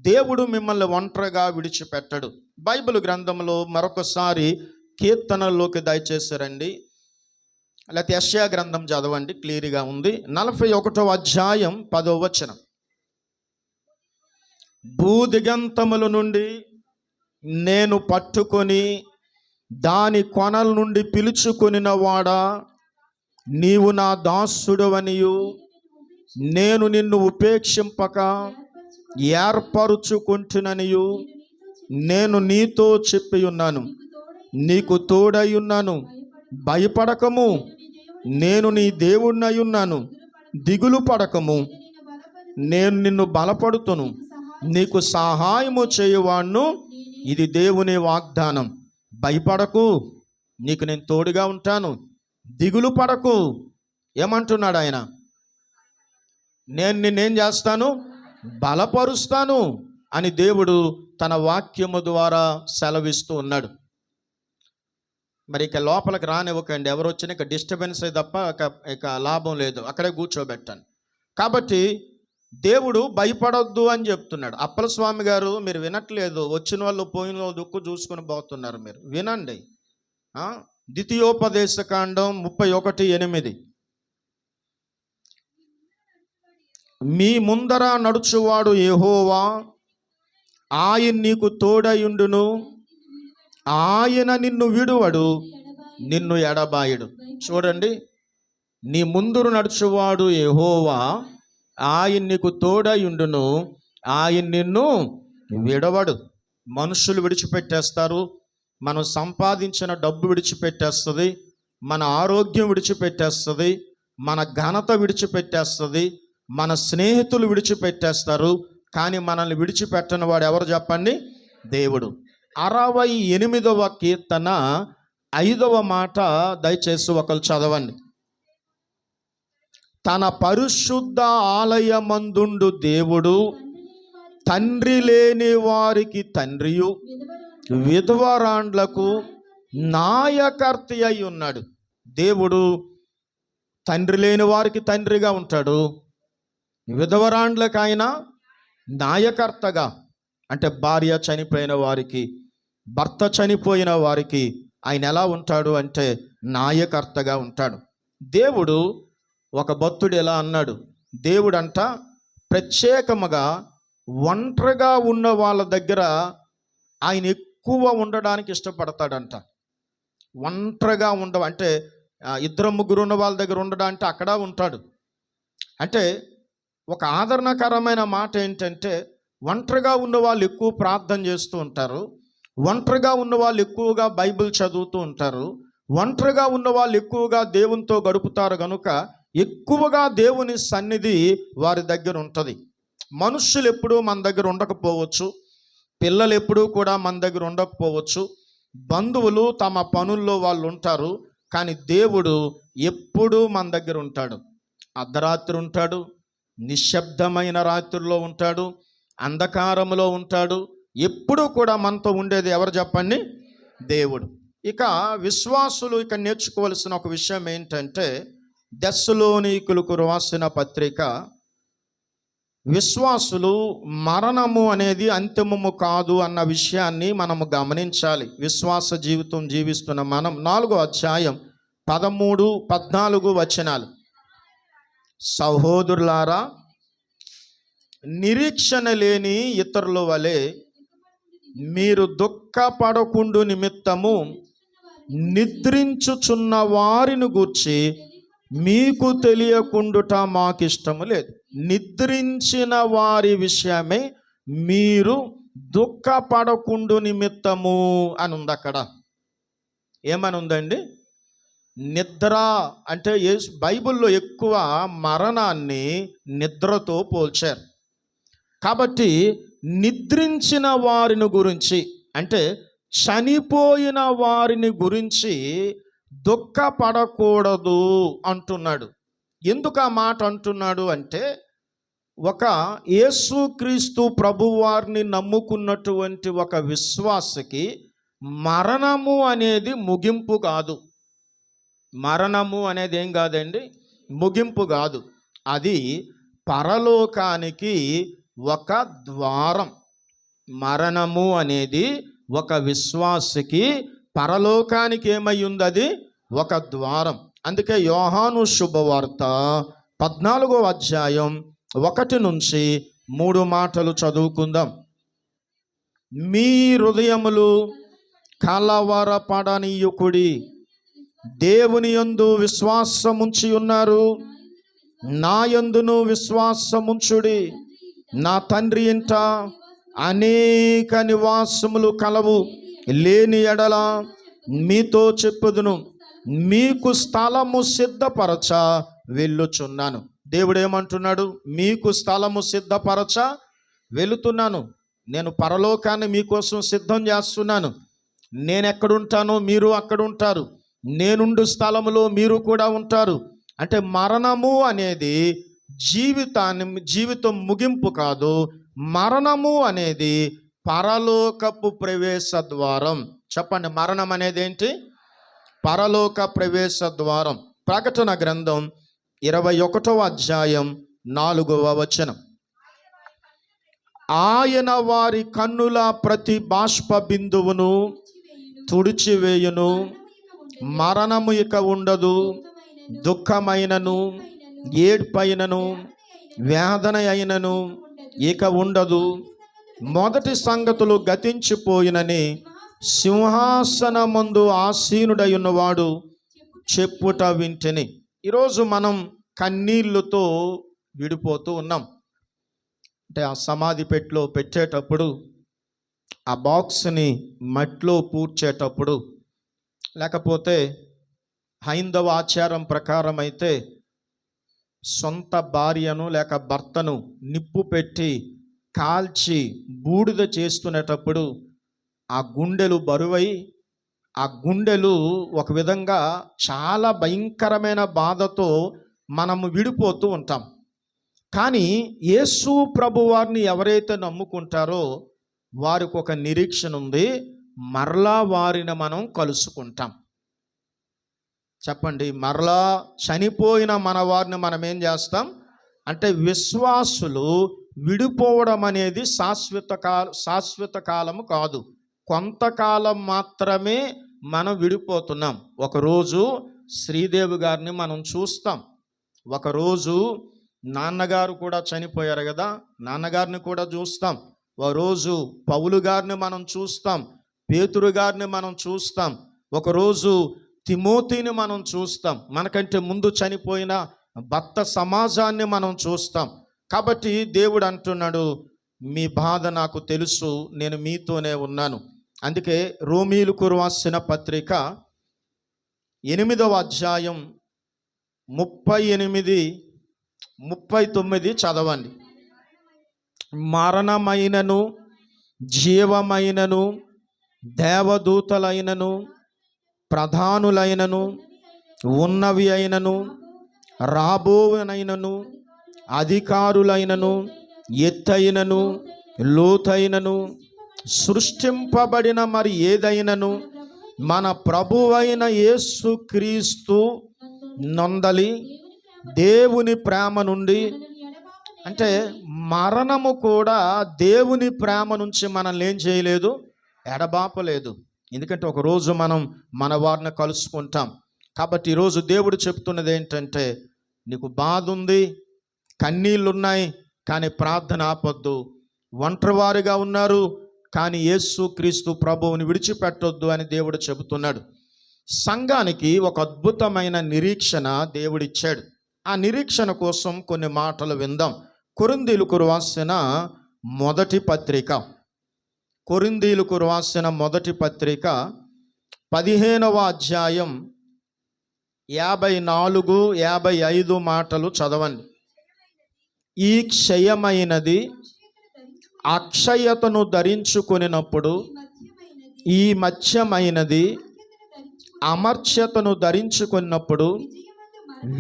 దేవుడు మిమ్మల్ని ఒంటరిగా విడిచిపెట్టడు. బైబిల్ గ్రంథంలో మరొకసారి కీర్తనల్లోకి దయచేసి రండి, లేకపోతే యెషయా గ్రంథం చదవండి, క్లియర్గా ఉంది. 41వ అధ్యాయం 10వ వచనం. భూదిగంతముల నుండి నేను పట్టుకొని దాని కొనల నుండి పిలుచుకొనిన వాడా, నీవు నా దాసుడవనియు నేను నిన్ను ఉపేక్షింపక ఏర్పరుచుకుంటుననియు నేను నీతో చెప్పి ఉన్నాను. నీకు తోడై ఉన్నాను, భయపడకము, నేను నీ దేవుణ్ణి ఉన్నాను. దిగులు పడకము, నేను నిన్ను బలపడుతును, నీకు సహాయము చేయువాణ్ణు. ఇది దేవుని వాగ్దానం. భయపడకు, నీకు నేను తోడుగా ఉంటాను. దిగులు పడకు. ఏమంటున్నాడు ఆయన? నేను నిన్నేం చేస్తాను? బలపరుస్తాను అని దేవుడు తన వాక్యము ద్వారా సెలవిస్తూ ఉన్నాడు. మరి ఇక లోపలికి రానివ్వకండి. ఎవరు వచ్చినా ఇక డిస్టర్బెన్స్ తప్ప ఇక లాభం లేదు. అక్కడే కూర్చోబెట్టాను. కాబట్టి దేవుడు భయపడొద్దు అని చెప్తున్నాడు. అప్పలస్వామి గారు, మీరు వినట్లేదు. వచ్చిన వాళ్ళు పోయిన వాళ్ళు దుక్కు చూసుకుని పోతున్నారు. మీరు వినండి. ద్వితీయోపదేశకాండం 31:8. మీ ముందర నడుచువాడు యెహోవా, ఆయన నీకు తోడయుండును, ఆయన నిన్ను విడువడు, నిన్ను ఎడబాయడు. చూడండి, నీ ముందురు నడుచువాడు యెహోవా, ఆయన నీకు తోడయుండును, ఆయన నిన్ను విడవడు. మనుషులు విడిచిపెట్టేస్తారు, మనం సంపాదించిన డబ్బు విడిచిపెట్టేస్తుంది, మన ఆరోగ్యం విడిచిపెట్టేస్తుంది, మన ఘనత విడిచిపెట్టేస్తుంది, మన స్నేహితులు విడిచిపెట్టేస్తారు. కానీ మనల్ని విడిచిపెట్టని వాడు ఎవరు చెప్పండి? దేవుడు. 68వ కీర్తన 5వ మాట దయచేసి ఒకరు చదవండి. తన పరిశుద్ధ ఆలయమందుండు దేవుడు తండ్రి లేని వారికి తండ్రియు విధవరాండ్లకు నాయకర్త అయి ఉన్నాడు. దేవుడు తండ్రి లేని వారికి తండ్రిగా ఉంటాడు, విధవరాండ్లకు ఆయన నాయకర్తగా. అంటే భార్య చనిపోయిన వారికి, భర్త చనిపోయిన వారికి ఆయన ఎలా ఉంటాడు అంటే నాయకర్తగా ఉంటాడు. దేవుడు ఒక భక్తుడు ఎలా అన్నాడు, దేవుడంట ప్రత్యేకముగా ఒంటరిగా ఉన్న వాళ్ళ దగ్గర ఆయన ఎక్కువ ఉండడానికి ఇష్టపడతాడంట. ఒంటరిగా అంటే ఇద్దరు ముగ్గురు ఉన్న వాళ్ళ దగ్గర ఉండడానికి అక్కడ ఉంటాడు. అంటే ఒక ఆదరణకరమైన మాట ఏంటంటే, ఒంటరిగా ఉన్న వాళ్ళు ఎక్కువ ప్రార్థన చేస్తూ ఉంటారు, ఒంటరిగా ఉన్న వాళ్ళు ఎక్కువగా బైబిల్ చదువుతూ ఉంటారు, ఒంటరిగా ఉన్న వాళ్ళు ఎక్కువగా దేవునితో గడుపుతారు. కనుక ఎక్కువగా దేవుని సన్నిధి వారి దగ్గర ఉంటుంది. మనుష్యులు ఎప్పుడూ మన దగ్గర ఉండకపోవచ్చు, పిల్లలు ఎప్పుడూ కూడా మన దగ్గర ఉండకపోవచ్చు, బంధువులు తమ పనుల్లో వాళ్ళు ఉంటారు, కానీ దేవుడు ఎప్పుడూ మన దగ్గర ఉంటాడు. అర్ధరాత్రి ఉంటాడు, నిశ్శబ్దమైన రాత్రుల్లో ఉంటాడు, అంధకారంలో ఉంటాడు. ఎప్పుడూ కూడా మనతో ఉండేది ఎవరు చెప్పండి? దేవుడు. ఇక విశ్వాసులు ఇక నేర్చుకోవాల్సిన ఒక విషయం ఏంటంటే, తెస్సలోనికీయులకు రాసిన పత్రిక, విశ్వాసులు మరణము అనేది అంతిమము కాదు అన్న విషయాన్ని మనము గమనించాలి. విశ్వాస జీవితం జీవిస్తున్న మనం 4వ అధ్యాయం 13, 14 వచనాలు. సహోదరులారా, నిరీక్షణ లేని ఇతరుల వలె మీరు దుఃఖపడకుండు నిమిత్తము నిద్రించుచున్న వారిని గూర్చి మీకు తెలియకుండుట మాకిష్టము లేదు. నిద్రించిన వారి విషయమే మీరు దుఃఖపడకుండు నిమిత్తము అని ఉంది. అక్కడ ఏమని ఉందండి? నిద్ర అంటే బైబిల్లో ఎక్కువ మరణాన్ని నిద్రతో పోల్చారు. కాబట్టి నిద్రించిన వారిని గురించి, అంటే చనిపోయిన వారిని గురించి దుఃఖపడకూడదు అంటున్నాడు. ఎందుకు ఆ మాట అంటున్నాడు అంటే, ఒక యేసుక్రీస్తు ప్రభువారిని నమ్ముకున్నటువంటి ఒక విశ్వాసకి మరణము అనేది ముగింపు కాదు. మరణము అనేది ఏం కాదండి, ముగింపు కాదు. అది పరలోకానికి ఒక ద్వారం. మరణము అనేది ఒక విశ్వాసికి పరలోకానికి ఏమై ఉంది? అది ఒక ద్వారం. అందుకే యోహాను శుభవార్త 14వ అధ్యాయం 1 నుంచి 3 మాటలు చదువుకుందాం. మీ హృదయములు కలవరపడనీయుకుడి, దేవుని యందు విశ్వాసముంచి ఉన్నారు, నా యందును విశ్వాసముంచుడి. నా తండ్రి ఇంట అనేక నివాసములు కలవు, లేని ఎడల మీతో చెప్పుదును, మీకు స్థలము సిద్ధపరచ వెళ్ళుచున్నాను. దేవుడు ఏమంటున్నాడు? మీకు స్థలము సిద్ధపరచ వెళుతున్నాను. నేను పరలోకాన్ని మీకోసం సిద్ధం చేస్తున్నాను. నేను ఎక్కడుంటానో మీరు అక్కడ ఉంటారు, నేనుండు స్థలములో మీరు కూడా ఉంటారు. అంటే మరణము అనేది జీవితం ముగింపు కాదు. మరణము అనేది పరలోకపు ప్రవేశ ద్వారం. చెప్పండి, మరణం అనేది ఏంటి? పరలోక ప్రవేశ ద్వారం. ప్రకటన గ్రంథం 21వ అధ్యాయం 4వ వచనం. ఆయన వారి కన్నుల ప్రతి బాష్ప బిందువును తుడిచివేయును, మరణము ఇక ఉండదు, దుఃఖమైనను ఏడ్పైనను వేదన అయినను ఇక ఉండదు, మొదటి సంగతులు గతించిపోయినని సింహాసనమందు ఆసీనుడై ఉన్నవాడు చెప్పుట వింటిని. ఈరోజు మనం కన్నీళ్ళతో విడిపోతూ ఉన్నాం. అంటే ఆ సమాధి పెట్టెలో పెట్టేటప్పుడు, ఆ బాక్స్ని మట్టిలో పూడ్చేటప్పుడు, లేకపోతే హైందవ ఆచారం ప్రకారం అయితే సొంత భార్యను లేక భర్తను నిప్పు పెట్టి కాల్చి బూడిద చేస్తునేటప్పుడు ఆ గుండెలు బరువై, ఆ గుండెలు ఒక విధంగా చాలా భయంకరమైన బాధతో మనము విడిపోతూ ఉంటాం. కానీ యేసు ప్రభు వారిని ఎవరైతే నమ్ముకుంటారో వారికి ఒక నిరీక్షణ ఉంది, మరలా వారిని మనం కలుసుకుంటాం. చెప్పండి, మరలా చనిపోయిన మన వారిని మనం ఏం చేస్తాం అంటే, విశ్వాసులు విడిపోవడం అనేది శాశ్వత కాలము కాదు, కొంతకాలం మాత్రమే మనం విడిపోతున్నాం. ఒకరోజు శ్రీదేవి గారిని మనం చూస్తాం, ఒకరోజు నాన్నగారు కూడా చనిపోయారు కదా, నాన్నగారిని కూడా చూస్తాం. ఒక రోజు పౌలు గారిని మనం చూస్తాం, పేతురు గారిని మనం చూస్తాం, ఒకరోజు తిమోతిని మనం చూస్తాం, మనకంటే ముందు చనిపోయిన భక్త సమాజాన్ని మనం చూస్తాం. కాబట్టి దేవుడు అంటున్నాడు, మీ బాధ నాకు తెలుసు, నేను మీతోనే ఉన్నాను. అందుకే రోమీయులకు రాసిన పత్రిక 8వ అధ్యాయం 38-39 చదవండి. మరణమైనను జీవమైనను దేవదూతలైనను ప్రధానులైనను ఉన్నవి అయినను రాబోవనైనను అధికారులైనను ఎత్తైనను లోతైనను సృష్టింపబడిన మరి ఏదైనను మన ప్రభువైన యేసుక్రీస్తు నందలి దేవుని ప్రేమ నుండి, అంటే మరణము కూడా దేవుని ప్రేమ నుంచి మనల్ని ఏం చేయలేదు, ఎడబాపలేదు. ఎందుకంటే ఒకరోజు మనం మన వారిని కలుసుకుంటాం. కాబట్టి ఈరోజు దేవుడు చెప్తున్నది ఏంటంటే, నీకు బాధ ఉంది, కన్నీళ్ళు ఉన్నాయి, కానీ ప్రార్థన ఆపొద్దు. ఒంటరివారిగా ఉన్నారు, కానీ యేసుక్రీస్తు ప్రభువుని విడిచిపెట్టొద్దు అని దేవుడు చెబుతున్నాడు. సంఘానికి ఒక అద్భుతమైన నిరీక్షణ దేవుడిచ్చాడు. ఆ నిరీక్షణ కోసం కొన్ని మాటలు విందాం. కొరింథీయులకు రాసిన మొదటి పత్రిక, కొరింథీయులకు రాసిన మొదటి పత్రిక 15వ అధ్యాయం 54-55 మాటలు చదవండి. ఈ క్షయమైనది అక్షయతను ధరించుకొనినప్పుడు, ఈ మత్స్యమైనది అమర్త్యతను ధరించుకున్నప్పుడు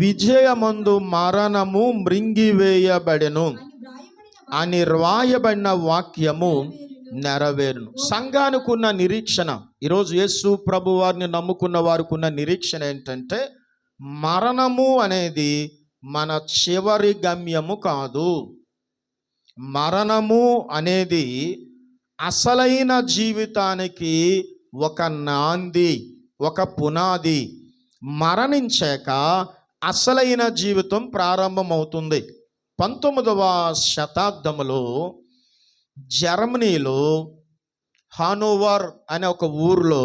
విజయమందు మరణము మృంగివేయబడెను అని వ్రాయబడిన వాక్యము నెరవేరును. సంఘానికి ఉన్న నిరీక్షణ, ఈరోజు యేసు ప్రభు వారిని నమ్ముకున్న వారికి ఉన్న నిరీక్షణ ఏంటంటే, మరణము అనేది మన చివరి గమ్యము కాదు. మరణము అనేది అసలైన జీవితానికి ఒక నాంది, ఒక పునాది. మరణించాక అసలైన జీవితం ప్రారంభమవుతుంది. 19వ శతాబ్దంలో జర్మనీలో హానోవర్ అనే ఒక ఊరిలో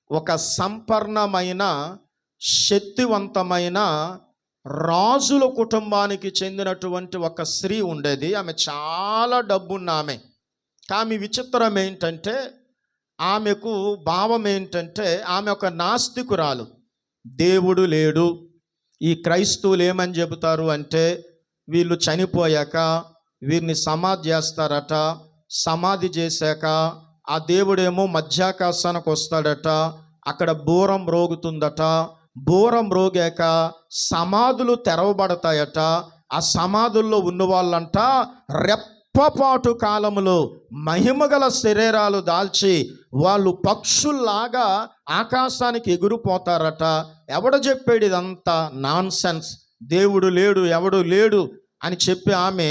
ఒక సంపన్నమైన శక్తివంతమైన రాజుల కుటుంబానికి చెందినటువంటి ఒక స్త్రీ ఉండేది. ఆమె చాలా డబ్బున్న ఆమె. ఆమె విచిత్రం ఏంటంటే, ఆమెకు భావం ఏంటంటే, ఆమె ఒక నాస్తికురాలు. దేవుడు లేడు. ఈ క్రైస్తవులు ఏమని చెబుతారు అంటే, వీళ్ళు చనిపోయాక వీరిని సమాధి చేస్తారట, సమాధి చేశాక ఆ దేవుడేమో మధ్యాకాశానికి వస్తాడట, అక్కడ బూరం రోగుతుందట, బూరం రోగాక సమాధులు తెరవబడతాయట, ఆ సమాధుల్లో ఉన్న వాళ్ళంట రెప్పపాటు కాలములో మహిమగల శరీరాలు దాల్చి వాళ్ళు పక్షుల్లాగా ఆకాశానికి ఎగిరిపోతారట. ఎవడ చెప్పాడు ఇదంతా నాన్ సెన్స్, దేవుడు లేడు, ఎవడు లేడు అని చెప్పి ఆమె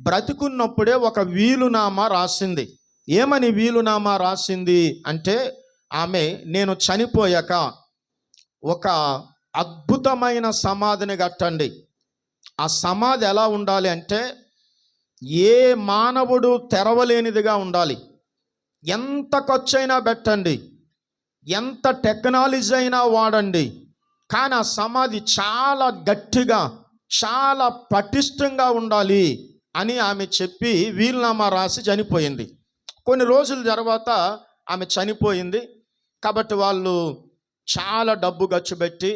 బ్రతికున్నప్పుడే ఒక వీలునామా రాసింది. ఏమని వీలునామా రాసింది అంటే, ఆమె నేను చనిపోయాక ఒక అద్భుతమైన సమాధిని కట్టండి. ఆ సమాధి ఎలా ఉండాలి అంటే, ఏ మానవుడు తెరవలేనిదిగా ఉండాలి. ఎంత ఖర్చైనా పెట్టండి, ఎంత టెక్నాలజీ అయినా వాడండి, కానీ ఆ సమాధి చాలా గట్టిగా, చాలా పటిష్టంగా ఉండాలి అని ఆమె చెప్పి వీలునామా రాసి చనిపోయింది. కొన్ని రోజుల తర్వాత ఆమె చనిపోయింది. కాబట్టి వాళ్ళు చాలా డబ్బు ఖర్చు పెట్టి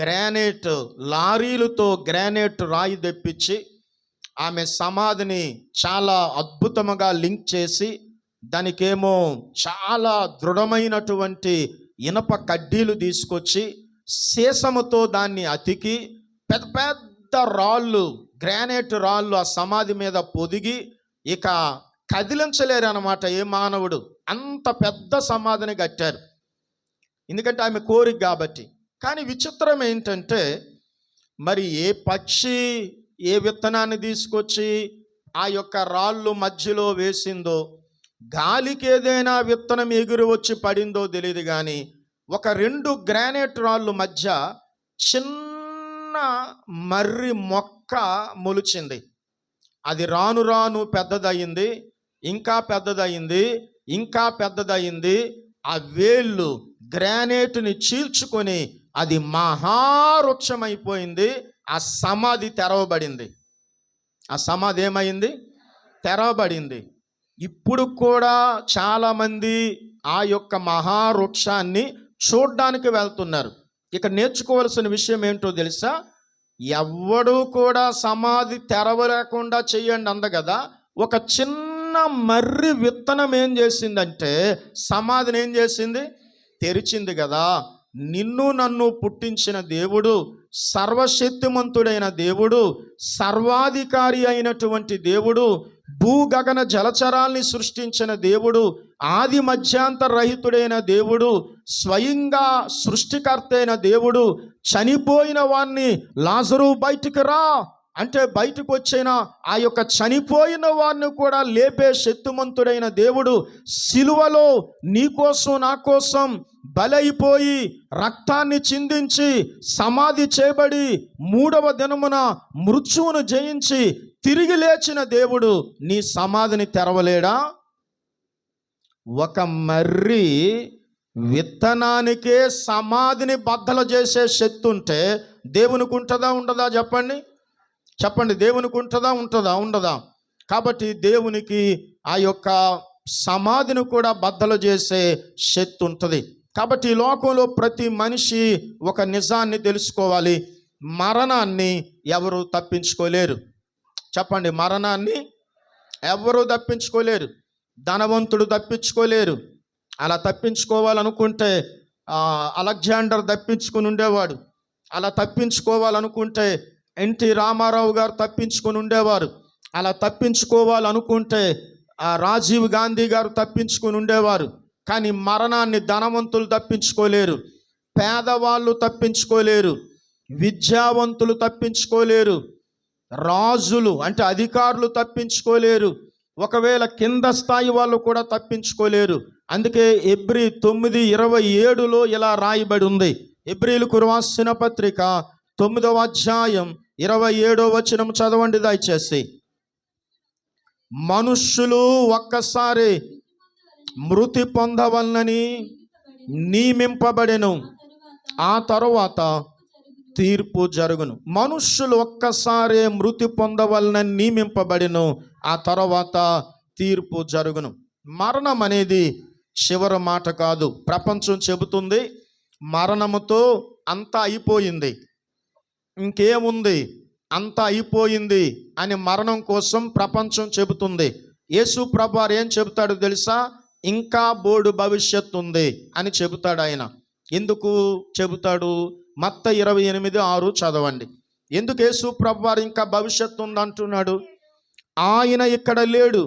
గ్రానైట్ లారీలతో గ్రానైట్ రాయి తెప్పించి ఆమె సమాధిని చాలా అద్భుతంగా లింక్ చేసి, దానికేమో చాలా దృఢమైనటువంటి ఇనప కడ్డీలు తీసుకొచ్చి సీసముతో దాన్ని అతికి పెద్ద పెద్ద రాళ్ళు, గ్రానైట్ రాళ్ళు ఆ సమాధి మీద పొదిగి ఇక కదిలించలేరు అన్నమాట ఏ మానవుడు. అంత పెద్ద సమాధిని కట్టారు, ఎందుకంటే ఆమె కోరిక కాబట్టి. కానీ విచిత్రం ఏంటంటే, మరి ఏ పక్షి ఏ విత్తనాన్ని తీసుకొచ్చి ఆ యొక్క రాళ్ళు మధ్యలో వేసిందో, గాలికి ఏదైనా విత్తనం ఎగురు వచ్చి పడిందో తెలియదు కానీ ఒక 2 గ్రానైట్ రాళ్ళు మధ్య చిన్న మర్రి మొక్క మొలిచింది. అది రాను రాను పెద్దదయ్యింది, ఇంకా పెద్దదయ్యింది, ఇంకా పెద్దదయ్యింది. ఆ వేళ్ళు గ్రానైట్ని చీల్చుకొని అది మహావృక్షమైపోయింది. ఆ సమాధి తెరవబడింది. ఆ సమాధి ఏమైంది? తెరవబడింది. ఇప్పుడు కూడా చాలామంది ఆ యొక్క మహావృక్షాన్ని చూడ్డానికి వెళ్తున్నారు. ఇక నేర్చుకోవాల్సిన విషయం ఏంటో తెలుసా? ఎవ్వడూ కూడా సమాధి తెరవలేకుండా చెయ్యండి అంద కదా. ఒక చిన్న మర్రి విత్తనం ఏం చేసిందంటే సమాధిని ఏం చేసింది? తెరిచింది కదా. నిన్ను నన్ను పుట్టించిన దేవుడు, సర్వశక్తిమంతుడైన దేవుడు, సర్వాధికారి అయినటువంటి దేవుడు, భూగగన జలచరాల్ని సృష్టించిన దేవుడు, ఆది మధ్యాంతరహితుడైన దేవుడు, స్వయంగా సృష్టికర్త అయిన దేవుడు చనిపోయిన వాణ్ణి లాజరు బయటికి రా అంటే బయటకు వచ్చిన ఆ యొక్క చనిపోయిన వారిని కూడా లేపే శక్తిమంతుడైన దేవుడు సిలువలో నీకోసం నా కోసం బలైపోయి రక్తాన్ని చిందించి సమాధి చేయబడి 3వ దినమున మృత్యువును జయించి తిరిగి లేచిన దేవుడు నీ సమాధిని తెరవలేడా? ఒక మర్రి విత్తనానికే సమాధిని బద్దలు చేసే శక్తి ఉంటే దేవునికి ఉంటుందా ఉండదా? చెప్పండి దేవునికి ఉంటుందా ఉండదా? కాబట్టి దేవునికి ఆ యొక్క సమాధిని కూడా బద్దలు చేసే శక్తి ఉంటుంది. కాబట్టి ఈ లోకంలో ప్రతి మనిషి ఒక నిజాన్ని తెలుసుకోవాలి. మరణాన్ని ఎవరు తప్పించుకోలేరు. చెప్పండి, మరణాన్ని ఎవరు తప్పించుకోలేరు. ధనవంతుడు తప్పించుకోలేరు. అలా తప్పించుకోవాలనుకుంటే అలెగ్జాండర్ తప్పించుకుని ఉండేవాడు. అలా తప్పించుకోవాలనుకుంటే ఎన్టీ రామారావు గారు తప్పించుకొని ఉండేవారు. అలా తప్పించుకోవాలనుకుంటే రాజీవ్ గాంధీ గారు తప్పించుకొని ఉండేవారు. కానీ మరణాన్ని ధనవంతులు తప్పించుకోలేరు, పేదవాళ్ళు తప్పించుకోలేరు, విద్యావంతులు తప్పించుకోలేరు, రాజులు అంటే అధికారులు తప్పించుకోలేరు, ఒకవేళ కింద స్థాయి వాళ్ళు కూడా తప్పించుకోలేరు. అందుకే హెబ్రీ 9:27లో ఇలా రాయబడి ఉంది. హెబ్రీలకు రాసిన పత్రిక 9వ అధ్యాయం 27వ వచనం చదవండి దయచేసి. మనుష్యులు ఒక్కసారి మృతి పొందవలనని నియమింపబడెను, ఆ తరువాత తీర్పు జరుగును. మనుష్యులు ఒక్కసారి మృతి పొందవలనని నియమింపబడెను, ఆ తర్వాత తీర్పు జరుగును. మరణం అనేది చివరి మాట కాదు. ప్రపంచం చెబుతుంది మరణముతో అంతా అయిపోయింది, ఇంకేముంది, అంతా అయిపోయింది అని మరణం కోసం ప్రపంచం చెబుతుంది. యేసు ప్రభువారు ఏం చెబుతాడు తెలుసా? ఇంకా బోర్డు భవిష్యత్తు ఉంది అని చెబుతాడు ఆయన. ఎందుకు చెబుతాడు? మత్తయి 28:6 చదవండి. ఎందుకు యేసు ప్రభువారు ఇంకా భవిష్యత్తు ఉంది అంటున్నాడు? ఆయన ఇక్కడ లేడు,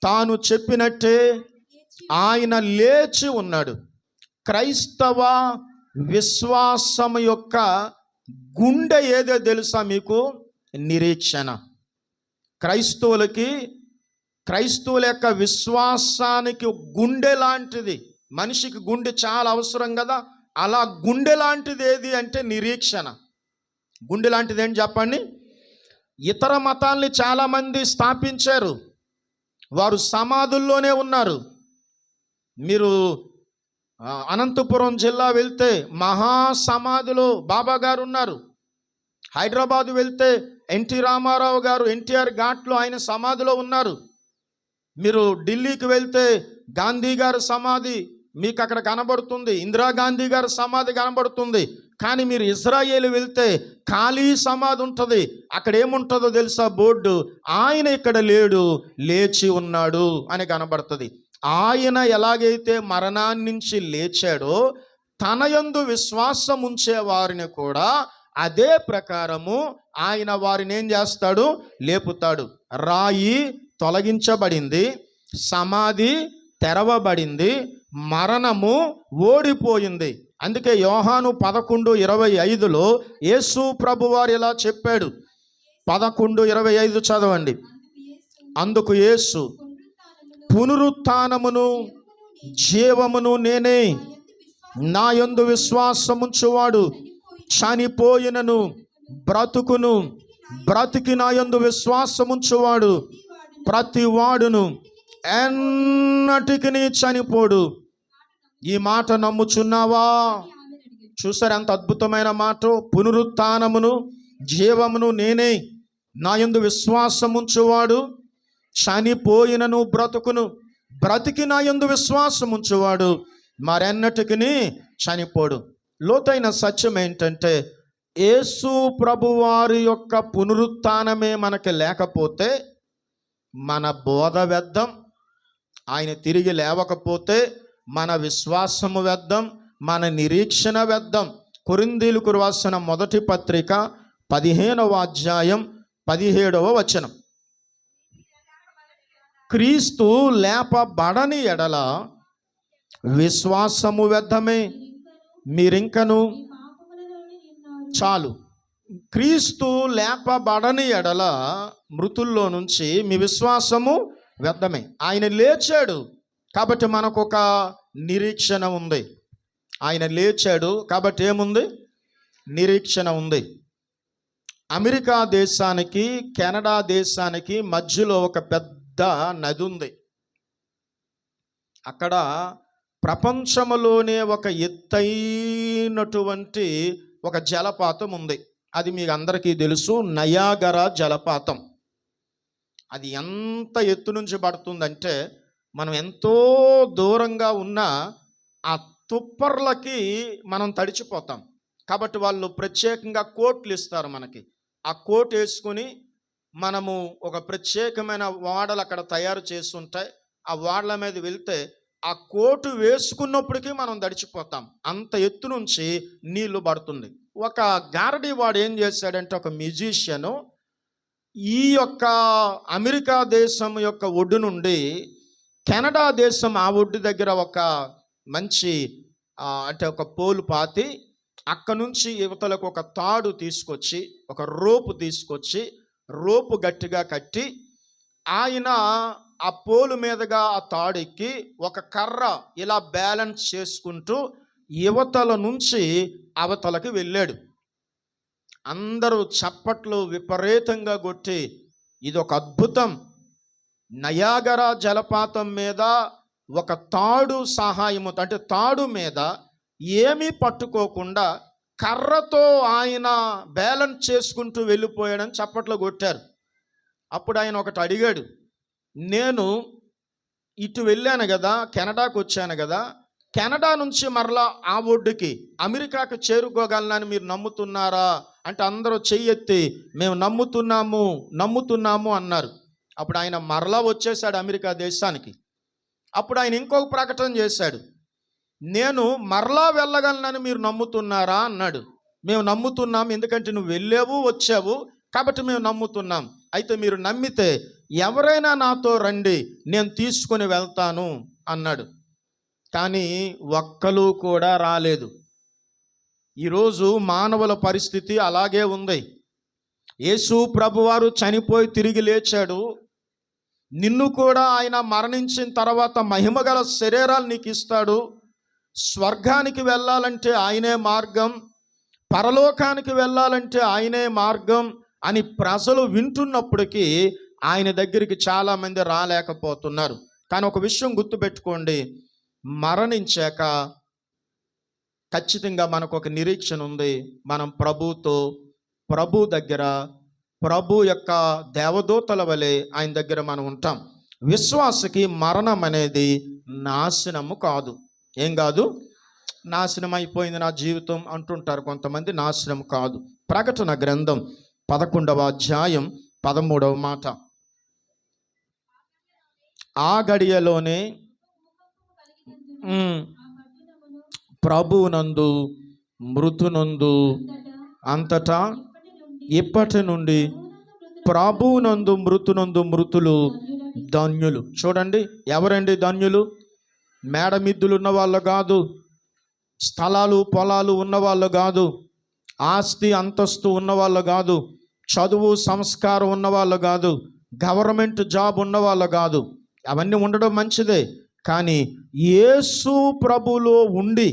తాను చెప్పినట్టే ఆయన లేచి ఉన్నాడు. క్రైస్తవ విశ్వాసం యొక్క గుండె ఏదో తెలుసా మీకు? నిరీక్షణ. క్రైస్తవుల యొక్క విశ్వాసానికి గుండె లాంటిది. మనిషికి గుండె చాలా అవసరం కదా. అలా గుండె లాంటిది ఏది అంటే నిరీక్షణ. గుండె లాంటిది ఏంటి చెప్పండి? ఇతర మతాల్ని చాలామంది స్థాపించారు, వారు సమాధుల్లోనే ఉన్నారు. మీరు అనంతపురం జిల్లా వెళ్తే మహాసమాధిలో బాబా గారు ఉన్నారు. హైదరాబాద్ వెళ్తే ఎన్టీ రామారావు గారు ఎన్టీఆర్ ఘాట్లో ఆయన సమాధిలో ఉన్నారు. మీరు ఢిల్లీకి వెళ్తే గాంధీ గారి సమాధి మీకు అక్కడ కనబడుతుంది, ఇందిరాగాంధీ గారి సమాధి కనబడుతుంది. కానీ మీరు ఇజ్రాయేల్ వెళ్తే ఖాళీ సమాధి ఉంటుంది. అక్కడ ఏముంటుందో తెలుసా? బోర్డు, ఆయన ఇక్కడ లేడు, లేచి ఉన్నాడు అని కనబడుతుంది. ఆయన ఎలాగైతే మరణాన్ని నుంచి లేచాడో తన యందు విశ్వాసం ఉంచే వారిని కూడా అదే ప్రకారము ఆయన వారిని ఏం చేస్తాడు? లేపుతాడు. రాయి తొలగించబడింది, సమాధి తెరవబడింది, మరణము ఓడిపోయింది. అందుకే యోహాను 11:25లో యేసు ప్రభువారు ఇలా చెప్పాడు. 11:25 చదవండి. అందుకు యేసు, పునరుత్థానమును జీవమును నేనే, నా యందు విశ్వాసముంచువాడు చనిపోయినను బ్రతుకును, బ్రతికి నా యందు విశ్వాసముంచువాడు ప్రతి వాడును ఎన్నటికి చనిపోడు. ఈ మాట నమ్ముచున్నావా? చూసారు ఎంత అద్భుతమైన మాట. పునరుత్థానమును జీవమును నేనే, నా యందు విశ్వాసముంచువాడు చనిపోయినను బ్రతుకును, బ్రతికి నా యందు విశ్వాసముంచువాడు మరెన్నటికి చనిపోడు. లోతైన సత్యం ఏంటంటే, యేసు ప్రభువారి యొక్క పునరుత్థానమే మనకి లేకపోతే మన బోధ వ్యర్థం, ఆయన తిరిగి లేవకపోతే మన విశ్వాసము వ్యర్థం, మన నిరీక్షణ వ్యర్థం. కొరింథీయులకు రాసిన మొదటి పత్రిక 15వ అధ్యాయం 17వ వచనం. క్రీస్తు లేపబడని ఎడల విశ్వాసము వ్యర్థమే, మీరింకను చాలు. క్రీస్తు లేపబడని ఎడల మృతుల్లో నుంచి మీ విశ్వాసము వ్యర్థమే. ఆయన లేచాడు కాబట్టి మనకు ఒక నిరీక్షణ ఉంది. ఆయన లేచాడు కాబట్టి ఏముంది? నిరీక్షణ ఉంది. అమెరికా దేశానికి కెనడా దేశానికి మధ్యలో ఒక పెద్ద నది ఉంది. అక్కడ ప్రపంచంలోనే ఒక ఎత్తైనటువంటి ఒక జలపాతం ఉంది. అది మీకు అందరికీ తెలుసు, నయాగరా జలపాతం. అది ఎంత ఎత్తు నుంచి పడుతుందంటే మనం ఎంతో దూరంగా ఉన్న ఆ తుప్పర్లకి మనం తడిచిపోతాం. కాబట్టి వాళ్ళు ప్రత్యేకంగా కోట్లు ఇస్తారు మనకి. ఆ కోట్ వేసుకుని మనము ఒక ప్రత్యేకమైన వాడలు అక్కడ తయారు చేస్తుంటాయి. ఆ వాడల మీద వెళ్తే ఆ కోటు వేసుకున్నప్పటికీ మనం తడిచిపోతాం. అంత ఎత్తు నుంచి నీళ్లు పడుతుంది. ఒక గారడీ వాడు ఏం చేశాడంటే, ఒక మ్యూజిషియను ఈ యొక్క అమెరికా దేశం యొక్క ఒడ్డు నుండి కెనడా దేశం ఆ ఒడ్డు దగ్గర ఒక మంచి అంటే ఒక పోలు పాతి అక్కడ నుంచి యువతలకు ఒక తాడు తీసుకొచ్చి, ఒక రోపు తీసుకొచ్చి, రోపు గట్టిగా కట్టి ఆయన ఆ పోలు మీదుగా ఆ తాడెక్కి ఒక కర్ర ఇలా బ్యాలెన్స్ చేసుకుంటూ యువతల నుంచి అవతలకి వెళ్ళాడు. అందరూ చప్పట్లు విపరీతంగా కొట్టి ఇది ఒక అద్భుతం, నయాగరా జలపాతం మీద ఒక తాడు సహాయముతో, అంటే తాడు మీద ఏమీ పట్టుకోకుండా కర్రతో ఆయన బ్యాలెన్స్ చేసుకుంటూ వెళ్ళిపోయాడని చప్పట్లు కొట్టారు. అప్పుడు ఆయన ఒకటి అడిగాడు, నేను ఇటు వెళ్ళాను కదా, కెనడాకు వచ్చాను కదా, కెనడా నుంచి మరలా ఆ ఒడ్డుకి అమెరికాకు చేరుకోగలనని మీరు నమ్ముతున్నారా అంటే అందరూ చెయ్యెత్తి మేము నమ్ముతున్నాము అన్నారు. అప్పుడు ఆయన మరలా వచ్చేసాడు అమెరికా దేశానికి. అప్పుడు ఆయన ఇంకొక ప్రకటన చేశాడు, నేను మరలా వెళ్ళగలనని మీరు నమ్ముతున్నారా అన్నాడు. మేము నమ్ముతున్నాం, ఎందుకంటే నువ్వు వెళ్ళావు వచ్చావు కాబట్టి మేము నమ్ముతున్నాం. అయితే మీరు నమ్మితే ఎవరైనా నాతో రండి, నేను తీసుకొని వెళ్తాను అన్నాడు. కానీ ఒక్కరు కూడా రాలేదు. ఈరోజు మానవుల పరిస్థితి అలాగే ఉంది. యేసు ప్రభువారు చనిపోయి తిరిగి లేచాడు. నిన్ను కూడా ఆయన మరణించిన తర్వాత మహిమగల శరీరాలు నీకు ఇస్తాడు. స్వర్గానికి వెళ్ళాలంటే ఆయనే మార్గం, పరలోకానికి వెళ్ళాలంటే ఆయనే మార్గం అని ప్రజలు వింటున్నప్పటికీ ఆయన దగ్గరికి చాలామంది రాలేకపోతున్నారు. కానీ ఒక విషయం గుర్తుపెట్టుకోండి, మరణించాక ఖచ్చితంగా మనకు ఒక నిరీక్షణ ఉంది. మనం ప్రభు దగ్గర, ప్రభు యొక్క దేవదూతల వలె ఆయన దగ్గర మనం ఉంటాం. విశ్వాసకి మరణం అనేది నాశనము కాదు. ఏం కాదు? నాశనం అయిపోయింది నా జీవితం అంటుంటారు కొంతమంది. నాశనం కాదు. ప్రకటన గ్రంథం 11వ అధ్యాయం 13వ మాట, ఆ గడియలోనే ప్రభువునందు మృతునందు అంతటా ఇప్పటి నుండి ప్రభువునందు మృతునందు మృతులు ధన్యులు. చూడండి, ఎవరండి ధన్యులు? మేడమిద్దులు ఉన్న వాళ్ళు కాదు, స్థలాలు పొలాలు ఉన్నవాళ్ళు కాదు, ఆస్తి అంతస్తు ఉన్నవాళ్ళు కాదు, చదువు సంస్కారం ఉన్నవాళ్ళు కాదు. గవర్నమెంట్ జాబ్ ఉన్న వాళ్ళు కాదు. అవన్నీ ఉండడం మంచిదే, కానీ యేసు ప్రభులో ఉండి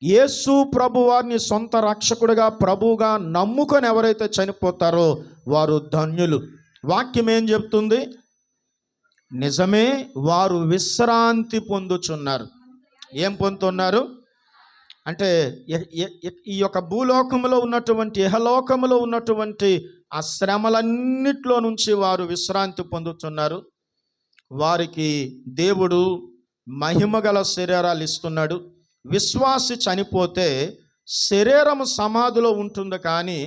యేసు ప్రభు వారిని సొంత రక్షకుడిగా ప్రభువుగా నమ్ముకొని ఎవరైతే చనిపోతారో వారు ధన్యులు. వాక్యం ఏం చెప్తుంది? నిజమే, వారు విశ్రాంతి పొందుచున్నారు. ఏం పొందుతున్నారు అంటే ఈ యొక్క భూలోకంలో ఉన్నటువంటి ఇహలోకములో ఉన్నటువంటి ఆ శ్రమలన్నిట్లో నుంచి వారు విశ్రాంతి పొందుతున్నారు. వారికి దేవుడు మహిమగల శరీరాలు ఇస్తున్నాడు. విశ్వాసి చనిపోతే శరీరం సమాధిలో ఉంటుంది, కానీ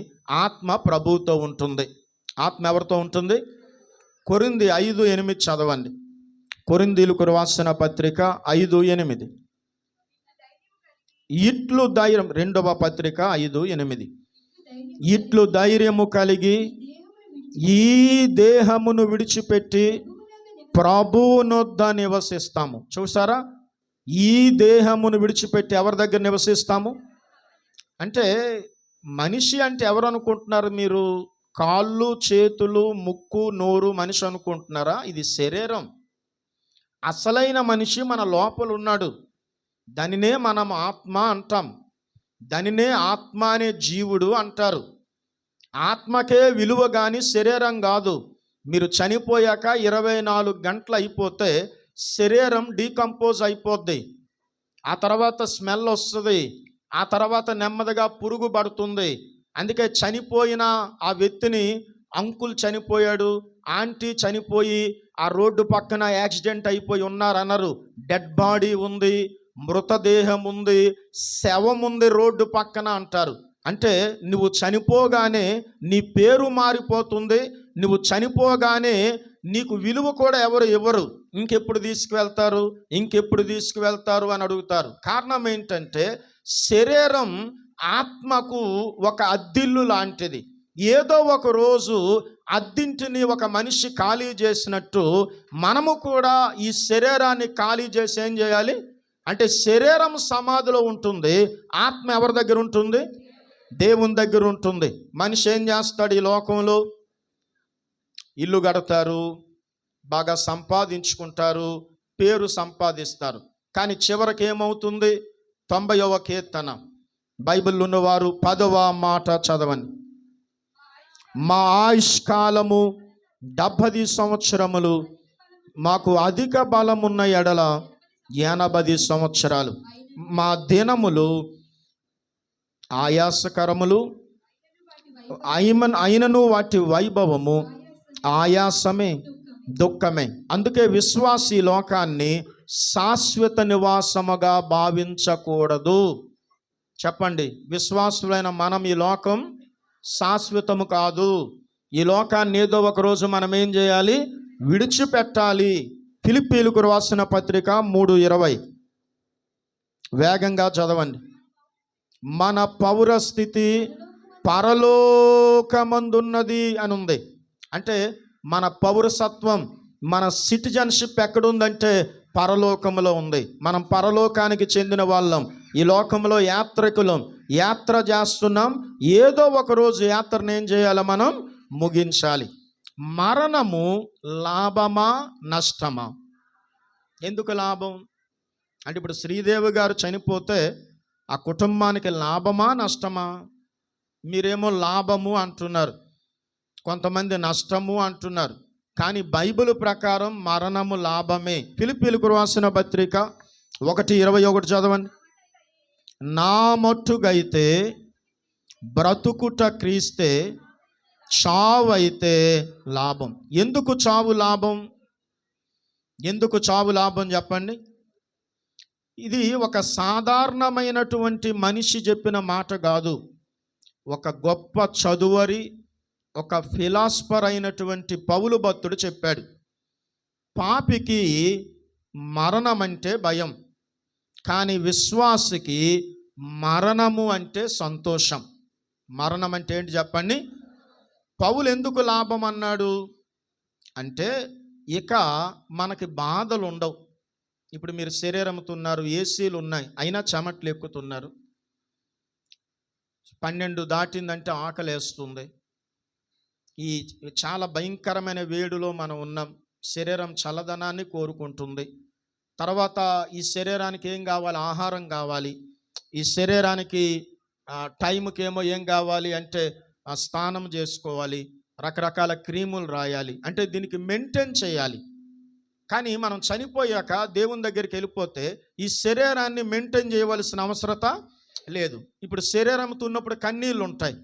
ఆత్మ ప్రభువుతో ఉంటుంది. ఆత్మ ఎవరితో ఉంటుంది? కొరింథీ 5:8 చదవండి. కొరింథీయులకు రాసిన పత్రిక 5:8. ఇట్లు ధైర్యం, 2వ పత్రిక 5:8. ఇట్లు ధైర్యము కలిగి ఈ దేహమును విడిచిపెట్టి ప్రభువునొద్ద నివసిస్తాము. చూసారా, ఈ దేహమును విడిచిపెట్టి ఎవరి దగ్గర నివసిస్తాము అంటే, మనిషి అంటే ఎవరు అనుకుంటున్నారు మీరు? కాళ్ళు, చేతులు, ముక్కు, నోరు మనిషి అనుకుంటున్నారా? ఇది శరీరం. అసలైన మనిషి మన లోపల ఉన్నాడు. దానినే మనం ఆత్మ అంటాం. దానినే ఆత్మ అనే జీవుడు అంటారు. ఆత్మకే విలువ కానీ శరీరం కాదు. మీరు చనిపోయాక 24 గంటలు అయిపోతే శరీరం డీకంపోజ్ అయిపోద్ది. ఆ తర్వాత స్మెల్ వస్తుంది. ఆ తర్వాత నెమ్మదిగా పురుగు పడుతుంది. అందుకే చనిపోయిన ఆ వ్యక్తిని అంకుల్ చనిపోయాడు, ఆంటీ చనిపోయి ఆ రోడ్డు పక్కన యాక్సిడెంట్ అయిపోయి ఉన్నారన్నారు. డెడ్ బాడీ ఉంది, మృతదేహం ఉంది, శవం ఉంది రోడ్డు పక్కన అంటారు. అంటే నువ్వు చనిపోగానే నీ పేరు మారిపోతుంది. నువ్వు చనిపోగానే నీకు విలువ కూడా ఎవరు ఇవ్వరు. ఇంకెప్పుడు తీసుకువెళ్తారు, ఇంకెప్పుడు తీసుకువెళ్తారు అని అడుగుతారు. కారణం ఏంటంటే శరీరం ఆత్మకు ఒక అద్దిల్లు లాంటిది. ఏదో ఒక రోజు అద్దింటిని ఒక మనిషి ఖాళీ చేసినట్టు మనము కూడా ఈ శరీరాన్ని ఖాళీ చేసి ఏం చేయాలి అంటే, శరీరం సమాధిలో ఉంటుంది, ఆత్మ ఎవరి దగ్గర ఉంటుంది? దేవుని దగ్గర ఉంటుంది. మనిషి ఏం చేస్తాడు ఈ లోకంలో? ఇల్లు కడతారు, బాగా సంపాదించుకుంటారు, పేరు సంపాదిస్తారు. కానీ చివరికి ఏమవుతుంది? 90వ కీర్తన బైబిల్లో ఉన్నవారు 10వ మాట చదవండి. మా ఆయుష్కాలము 70 సంవత్సరములు, మాకు అధిక బలమున్న ఎడల 80 సంవత్సరాలు. మా దినములు ఆయాసకరములు అయినను వాటి వైభవము ఆయాసమే, దుఃఖమే. అందుకే విశ్వాసీ లోకాన్ని శాశ్వత నివాసముగా భావించకూడదు. చెప్పండి, విశ్వాసులైన మనం ఈ లోకం శాశ్వతము కాదు. ఈ లోకాన్ని ఏదో ఒక రోజు మనం ఏం చేయాలి? విడిచిపెట్టాలి. ఫిలిప్పీయులకు రాసిన పత్రిక 3:20 వేగంగా చదవండి. మన పౌరస్థితి పరలోకమందున్నది అని ఉంది. అంటే మన పౌరసత్వం, మన సిటిజన్షిప్ ఎక్కడుందంటే పరలోకములో ఉంది. మనం పరలోకానికి చెందిన వాళ్ళం. ఈ లోకంలో యాత్రికులం, యాత్ర చేస్తున్నాం. ఏదో ఒక రోజు యాత్రను ఏం చేయాలి? మనం ముగించాలి. మరణము లాభమా నష్టమా? ఎందుకు లాభం అంటే, ఇప్పుడు శ్రీదేవి గారు చనిపోతే ఆ కుటుంబానికి లాభమా నష్టమా? మీరేమో లాభము అంటున్నారు, కొంతమంది నష్టము అంటున్నారు. కానీ బైబిల్ ప్రకారం మరణము లాభమే. ఫిలిప్పీయులకు రాసిన పత్రిక 1:21 చదవండి. నా మట్టుగైతే బ్రతుకుట క్రీస్తే, చావైతే లాభం. ఎందుకు చావు లాభం? ఎందుకు చావు లాభం చెప్పండి. ఇది ఒక సాధారణమైనటువంటి మనిషి చెప్పిన మాట కాదు. ఒక గొప్ప చదువరి, ఒక ఫిలాసఫర్ అయినటువంటి పౌలు భక్తుడు చెప్పాడు. పాపికి మరణం అంటే భయం, కానీ విశ్వాసికి మరణము అంటే సంతోషం. మరణం అంటే ఏంటి చెప్పండి. పౌలు ఎందుకు లాభం అన్నాడు అంటే, ఇక మనకి బాధలు ఉండవు. ఇప్పుడు మీరు శరీరంతో ఉన్నారు, ఏసీలు ఉన్నాయి, అయినా చెమట్లు ఎక్కుతున్నారు. 12 దాటిందంటే ఆకలి వేస్తుంది. ఈ చాలా భయంకరమైన వేడిలో మనం ఉన్నాం. శరీరం చల్లదనాన్ని కోరుకుంటుంది. తర్వాత ఈ శరీరానికి ఏం కావాలి? ఆహారం కావాలి. ఈ శరీరానికి టైంకి ఏమో ఏం కావాలి అంటే స్నానం చేసుకోవాలి, రకరకాల క్రీములు రాయాలి, అంటే దీనికి మెయింటైన్ చేయాలి. కానీ మనం చనిపోయాక దేవుని దగ్గరికి వెళ్ళిపోతే ఈ శరీరాన్ని మెయింటైన్ చేయవలసిన అవసరత లేదు. ఇప్పుడు శరీరంతో ఉన్నప్పుడు కన్నీళ్ళు ఉంటాయి,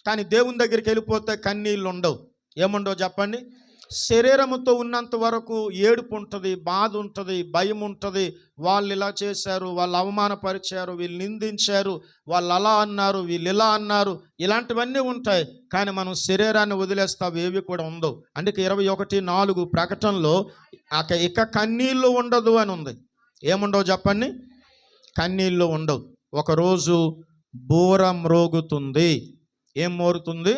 కానీ దేవుని దగ్గరికి వెళ్ళిపోతే కన్నీళ్ళు ఉండవు. ఏముండవు చెప్పండి? శరీరముతో ఉన్నంత వరకు ఏడుపు ఉంటుంది, బాధ ఉంటుంది, భయం ఉంటుంది. వాళ్ళు ఇలా చేశారు, వాళ్ళు అవమానపరిచారు, వీళ్ళు నిందించారు, వాళ్ళు అలా అన్నారు, వీళ్ళు ఇలా అన్నారు, ఇలాంటివన్నీ ఉంటాయి. కానీ మనం శరీరాన్ని వదిలేస్తావు, ఏవి కూడా ఉండవు. అందుకే 21:4 ప్రకటనలో ఇక కన్నీళ్ళు ఉండదు అని ఉంది. ఏముండవు చెప్పండి? కన్నీళ్ళు ఉండవు. ఒకరోజు బూర మ్రోగుతుంది. ఏం మోరుతుంది?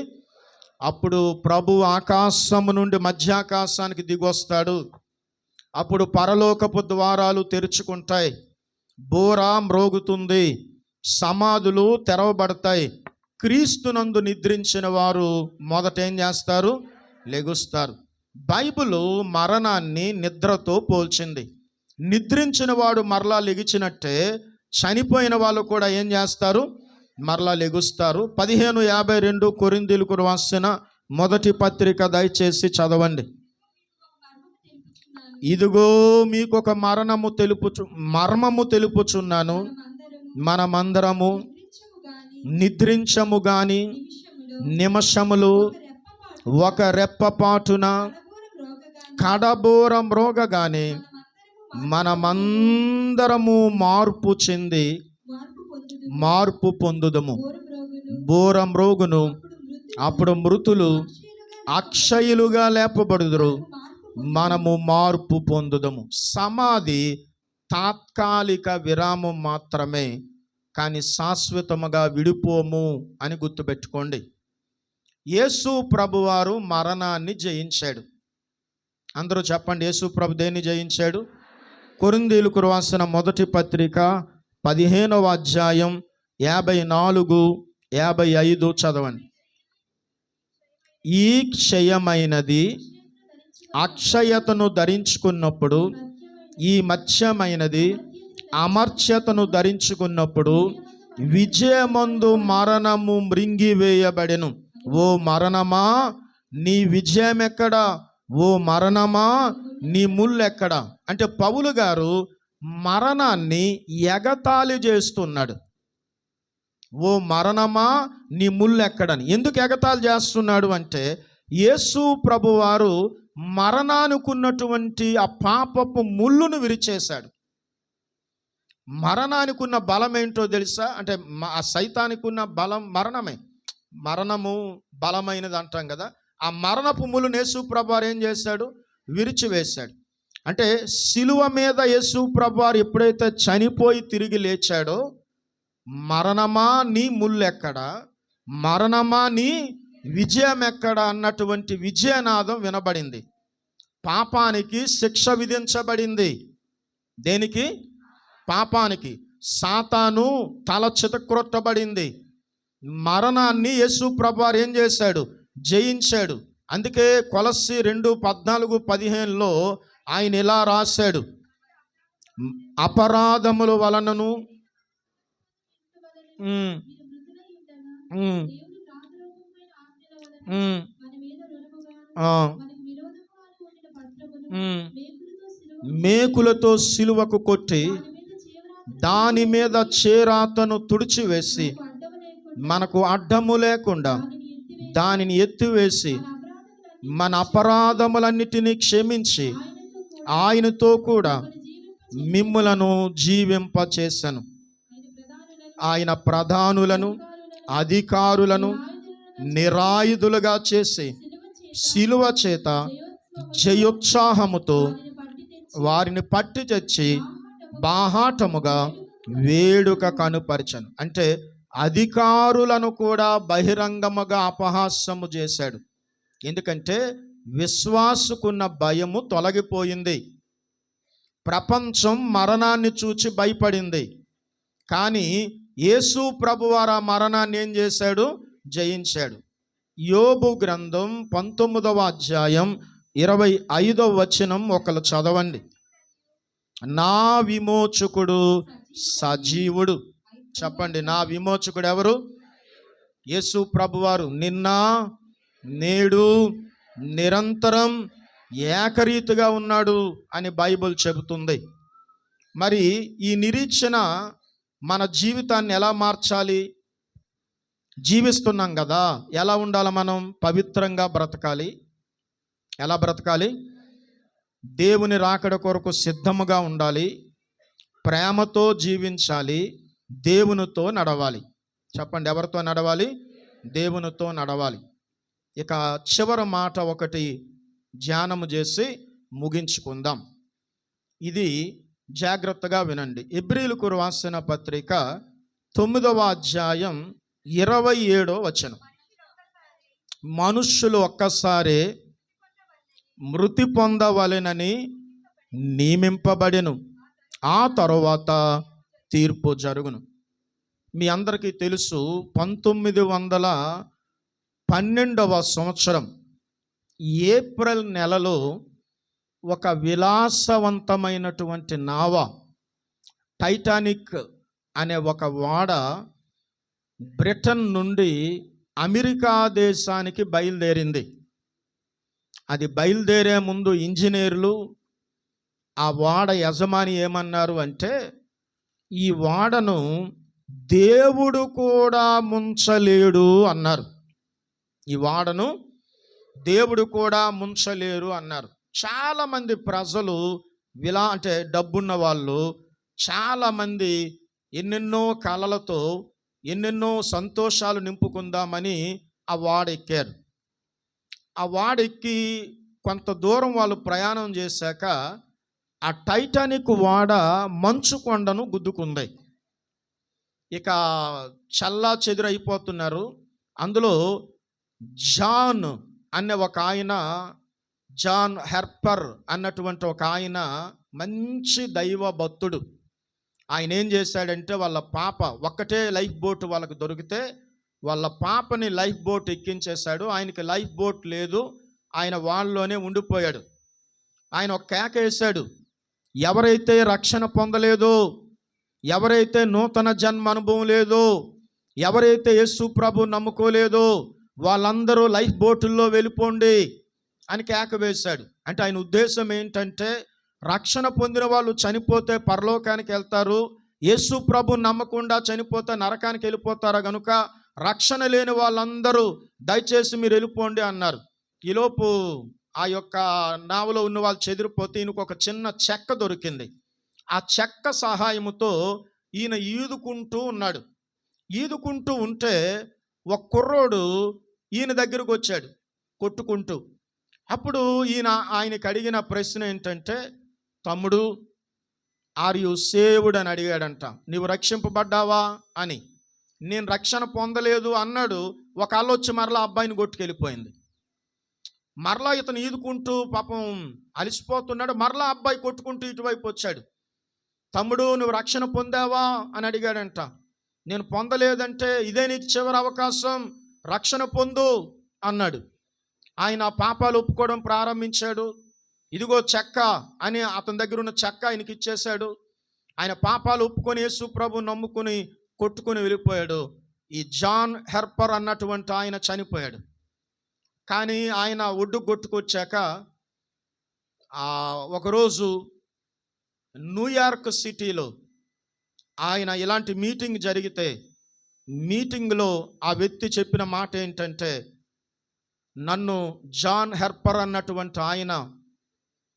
అప్పుడు ప్రభు ఆకాశము నుండి మధ్యాకాశానికి దిగొస్తాడు. అప్పుడు పరలోకపు ద్వారాలు తెరుచుకుంటాయి, బూర మ్రోగుతుంది, సమాధులు తెరవబడతాయి. క్రీస్తునందు నిద్రించిన వారు మొదట ఏం చేస్తారు? లెగుస్తారు. బైబిలు మరణాన్ని నిద్రతో పోల్చింది. నిద్రించిన వాడు మరలా లెగిచినట్టే చనిపోయిన వాళ్ళు కూడా ఏం చేస్తారు? మరలా లెగుస్తారు. 15:52 కొరింథీయులకు రాసిన మొదటి పత్రిక దయచేసి చదవండి. ఇదిగో మీకు ఒక మర్మము తెలుపుచున్నాను, మనమందరము నిద్రించము గాని నిమిషములు ఒక రెప్పపాటున కడబోర మ్రోగగానే మనమందరము మార్పు పొందుదము. బూర మ్రోగును, అప్పుడు మృతులు అక్షయులుగా లేపబడుదురు, మనము మార్పు పొందుదము. సమాధి తాత్కాలిక విరామం మాత్రమే, కానీ శాశ్వతముగా విడిపోము అని గుర్తుపెట్టుకోండి. యేసు ప్రభువారు మరణాన్ని జయించాడు. అందరూ చెప్పండి, యేసు ప్రభు దేన్ని జయించాడు? కొరింథీయులకు రాసిన మొదటి పత్రిక 15వ అధ్యాయం 54, 55 చదవండి. ఈ క్షయమైనది అక్షయతను ధరించుకున్నప్పుడు, ఈ మత్స్యమైనది అమర్త్యతను ధరించుకున్నప్పుడు విజయమందు మరణము మృంగివేయబడెను. ఓ మరణమా నీ విజయం ఎక్కడా? ఓ మరణమా నీ ముళ్ళు ఎక్కడా? అంటే పౌలు గారు మరణాన్ని ఎగతాళి చేస్తున్నాడు. ఓ మరణమా నీ ముళ్ళు ఎక్కడని. ఎందుకు ఎగతాళి చేస్తున్నాడు అంటే, యేసు ప్రభువారు మరణానికున్నటువంటి ఆ పాపపు ముళ్ళును విరిచేశాడు. మరణానికి ఉన్న బలం ఏంటో తెలుసా? అంటే ఆ సైతానికి ఉన్న బలం మరణమే. మరణము బలమైనది అంటాం కదా. ఆ మరణపు ముళ్ళును యేసు ప్రభువారు ఏం చేశాడు? విరిచివేశాడు. అంటే సిలువ మీద యేసు ప్రభువారు ఎప్పుడైతే చనిపోయి తిరిగి లేచాడో, మరణమా నీ ముళ్ళు ఎక్కడా, మరణమా నీ విజయం ఎక్కడా అన్నటువంటి విజయనాదం వినబడింది. పాపానికి శిక్ష విధించబడింది. దేనికి? పాపానికి. సాతాను తల చితక్కొట్టబడింది. మరణాన్ని యేసు ప్రభువారు ఏం చేశాడు? జయించాడు. అందుకే కొలస్సీ 2:14-15లో ఆయన ఇలా రాశాడు, అపరాధముల వలనను మేకులతో సిలువకు కొట్టి దాని మీద చేరాతను తుడిచివేసి మనకు అడ్డము లేకుండా దానిని ఎత్తివేసి మన అపరాధములన్నిటినీ క్షమించి ఆయనతో కూడా మిమ్ములను జీవింపచేసెను. ఆయన ప్రధానులను అధికారులను నిరాయుధులుగా చేసి సిలువ చేత జయోత్సాహముతో వారిని పట్టి తెచ్చి బాహాటముగా వేడుక కనుపరచను. అంటే అధికారులను కూడా బహిరంగముగా అపహాస్యము చేశాడు. ఎందుకంటే విశ్వాసుకున్న భయము తొలగిపోయింది. ప్రపంచం మరణాన్ని చూచి భయపడింది. కానీ యేసు ప్రభువారు ఆ మరణాన్ని ఏం చేశాడు? జయించాడు. యోబు గ్రంథం 19వ అధ్యాయం 25వ వచనం ఒకరు చదవండి. నా విమోచకుడు సజీవుడు. చెప్పండి, నా విమోచకుడు ఎవరు? యేసు ప్రభువారు నిన్న నేడు నిరంతరం ఏకరీతిగా ఉన్నాడు అని బైబిల్ చెబుతుంది. మరి ఈ నిరీక్షణ మన జీవితాన్ని ఎలా మార్చాలి? జీవిస్తున్నాం కదా, ఎలా ఉండాలి? మనం పవిత్రంగా బ్రతకాలి. ఎలా బ్రతకాలి? దేవుని రాకడ కొరకు సిద్ధముగా ఉండాలి, ప్రేమతో జీవించాలి, దేవునితో నడవాలి. చెప్పండి, ఎవరితో నడవాలి? దేవునితో నడవాలి. ఇక చివరి మాట ఒకటి ధ్యానము చేసి ముగించుకుందాం. ఇది జాగ్రత్తగా వినండి. హెబ్రీయులకు రాసిన పత్రిక 9వ అధ్యాయం 27వ వచనం. మనుష్యులు ఒక్కసారే మృతి పొందవలెనని నియమింపబడెను, ఆ తరువాత తీర్పు జరుగును. మీ అందరికీ తెలుసు, 1912వ సంవత్సరం ఏప్రిల్ నెలలో ఒక విలాసవంతమైనటువంటి నావ టైటానిక్ అనే ఒక ఓడ బ్రిటన్ నుండి అమెరికా దేశానికి బయలుదేరింది. అది బయలుదేరే ముందు ఇంజనీర్లు ఆ ఓడ యజమాని ఏమన్నారు అంటే, ఈ ఓడను దేవుడు కూడా ముంచలేడు అన్నారు. ఈ ఓడను దేవుడు కూడా ముంచలేరు అన్నారు. చాలామంది ప్రజలు అంటే డబ్బున్న వాళ్ళు చాలామంది ఎన్నెన్నో కలలతో ఎన్నెన్నో సంతోషాలు నింపుకుందామని ఆ ఓడ ఎక్కారు. ఆ ఓడ ఎక్కి కొంత దూరం వాళ్ళు ప్రయాణం చేశాక ఆ టైటానిక్ ఓడ మంచు కొండను గుద్దుకుంది. ఇక చల్లా చెదురైపోతున్నారు. అందులో జాన్ అనే ఒక ఆయన, జాన్ హెర్పర్ అన్నటువంటి ఒక ఆయన మంచి దైవ భక్తుడు. ఆయన ఏం చేశాడంటే, వాళ్ళ పాప ఒక్కటే లైఫ్ బోట్ వాళ్ళకు దొరికితే వాళ్ళ పాపని లైఫ్ బోట్ ఎక్కించేశాడు. ఆయనకి లైఫ్ బోట్ లేదు, ఆయన వాళ్ళలోనే ఉండిపోయాడు. ఆయన ఒక కేక వేశాడు, ఎవరైతే రక్షణ పొందలేదో, ఎవరైతే నూతన జన్మ అనుభవం లేదో, ఎవరైతే యేసు ప్రభు నమ్ముకోలేదో వాళ్ళందరూ లైఫ్ బోటుల్లో వెళ్ళిపోండి అని కేక వేశాడు. అంటే ఆయన ఉద్దేశం ఏంటంటే, రక్షణ పొందిన వాళ్ళు చనిపోతే పరలోకానికి వెళ్తారు, యేసు ప్రభు నమ్మకుండా చనిపోతే నరకానికి వెళ్ళిపోతారు, కనుక రక్షణ లేని వాళ్ళందరూ దయచేసి మీరు వెళ్ళిపోండి అన్నారు. ఈలోపు ఆ యొక్క నావలో ఉన్న వాళ్ళు చెదిరిపోతే ఈయనకు ఒక చిన్న చెక్క దొరికింది. ఆ చెక్క సహాయముతో ఈయన ఈదుకుంటూ ఉన్నాడు. ఈదుకుంటూ ఉంటే ఒక కుర్రోడు ఈయన దగ్గరకు వచ్చాడు కొట్టుకుంటూ. అప్పుడు ఆయనకి అడిగిన ప్రశ్న ఏంటంటే, తమ్ముడు, ఆర్ యు సేవ్డ్ అని అడిగాడంట. నీవు రక్షింపబడ్డావా అని. నేను రక్షణ పొందలేదు అన్నాడు. ఒక ఆలోచన మరలా అబ్బాయిని కొట్టుకెళ్ళిపోయింది. మరలా ఇతను ఈదుకుంటూ పాపం అలసిపోతున్నాడు. మరలా అబ్బాయి కొట్టుకుంటూ ఇటువైపు వచ్చాడు. తమ్ముడు, నువ్వు రక్షణ పొందావా అని అడిగాడంట. నేను పొందలేదంటే, ఇదే నీకు చివరి అవకాశం, రక్షణ పొందు అన్నాడు. ఆయన పాపాలు ఒప్పుకోవడం ప్రారంభించాడు. ఇదిగో చెక్క అని అతని దగ్గర ఉన్న చెక్క ఆయనకి ఇచ్చేశాడు. ఆయన పాపాలు ఒప్పుకొని యేసు ప్రభు నమ్ముకుని కొట్టుకుని వెళ్ళిపోయాడు. ఈ జాన్ హెర్పర్ అన్నటువంటి ఆయన చనిపోయాడు. కానీ ఆయన ఒడ్డు కొట్టుకొచ్చాక ఒకరోజు న్యూయార్క్ సిటీలో ఆయన ఇలాంటి మీటింగ్ జరిగితే, మీటింగ్లో ఆ వ్యక్తి చెప్పిన మాట ఏంటంటే, నన్ను జాన్ హెర్పర్ అన్నటువంటి ఆయన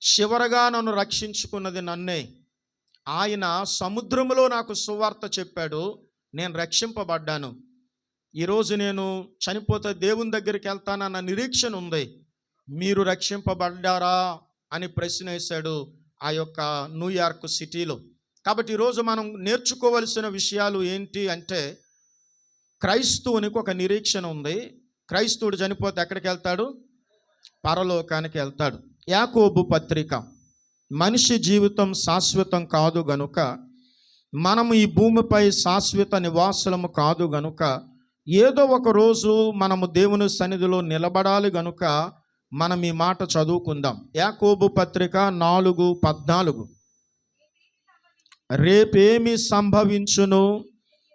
చివరగా నన్ను రక్షించుకున్నది నన్నే. ఆయన సముద్రంలో నాకు సువార్త చెప్పాడు, నేను రక్షింపబడ్డాను. ఈరోజు నేను చనిపోతే దేవుని దగ్గరికి వెళ్తానన్న నిరీక్షణ ఉంది. మీరు రక్షింపబడ్డారా అని ప్రశ్న వేశాడు ఆ యొక్క న్యూయార్క్ సిటీలో. కాబట్టి ఈరోజు మనం నేర్చుకోవలసిన విషయాలు ఏంటి అంటే, క్రైస్తవునికి ఒక నిరీక్షణ ఉంది. క్రైస్తవుడు చనిపోతే ఎక్కడికి వెళ్తాడు? పరలోకానికి వెళ్తాడు. యాకోబు పత్రిక, మనిషి జీవితం శాశ్వతం కాదు గనుక, మనము ఈ భూమిపై శాశ్వత నివాసులము కాదు గనుక ఏదో ఒక రోజు మనము దేవుని సన్నిధిలో నిలబడాలి గనుక మనం ఈ మాట చదువుకుందాం. యాకోబు పత్రిక 4:14. రేపేమి సంభవించును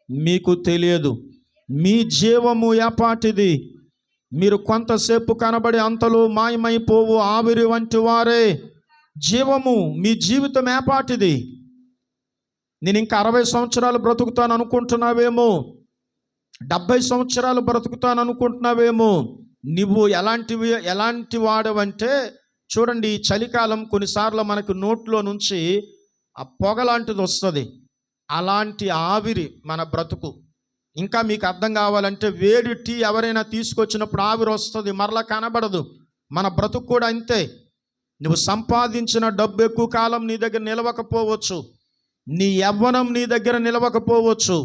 మీకు తెలియదు, మీ జీవము ఏపాటిది, మీరు కొంతసేపు కనబడి అంతలో మాయమైపోవు ఆవిరి వంటి వారే. జీవము, మీ జీవితం ఏపాటిది? నేను ఇంకా 60 సంవత్సరాలు బ్రతుకుతాను అనుకుంటున్నావేమో, 70 సంవత్సరాలు బ్రతుకుతాను అనుకుంటున్నావేమో. నువ్వు ఎలాంటి వాడవంటే, చూడండి, ఈ చలికాలం కొన్నిసార్లు మనకు నోట్లో నుంచి ఆ పొగ లాంటిది వస్తుంది. అలాంటి ఆవిరి మన బ్రతుకు. ఇంకా మీకు అర్థం కావాలంటే, వేడి టీ ఎవరైనా తీసుకొచ్చినప్పుడు ఆవిరి వస్తుంది, మరలా కనబడదు. మన బ్రతుకు కూడా అంతే. నువ్వు సంపాదించిన డబ్బు ఎక్కువ కాలం నీ దగ్గర నిలవకపోవచ్చు, నీ యవ్వనం నీ దగ్గర నిలవకపోవచ్చు,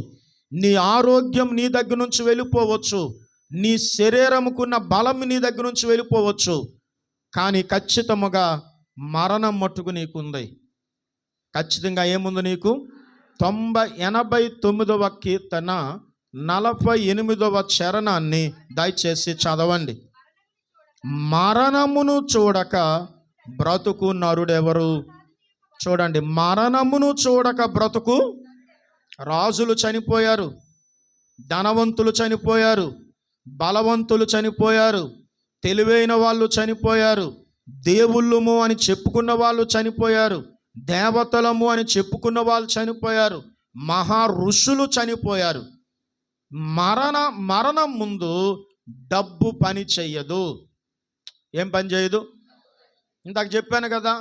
నీ ఆరోగ్యం నీ దగ్గర నుంచి వెళ్ళిపోవచ్చు, నీ శరీరముకున్న బలం నీ దగ్గర నుంచి వెళ్ళిపోవచ్చు. కానీ ఖచ్చితముగా మరణం మట్టుకు నీకుంది. ఖచ్చితంగా ఏముంది నీకు? 89వ కీర్తన 48వ చరణాన్ని దయచేసి చదవండి. మరణమును చూడక బ్రతుకు నరుడెవరు? చూడండి, మరణమును చూడక బ్రతుకు. రాజులు చనిపోయారు, ధనవంతులు చనిపోయారు, బలవంతులు చనిపోయారు, తెలివైన వాళ్ళు చనిపోయారు, దేవుళ్ళము అని చెప్పుకున్న వాళ్ళు చనిపోయారు, దేవతలము అని చెప్పుకున్న వాళ్ళు చనిపోయారు, మహా ఋషులు చనిపోయారు. మరణం ముందు డబ్బు పని చెయ్యదు. ఏం పని చేయదు? ఇందాక చెప్పాను కదా,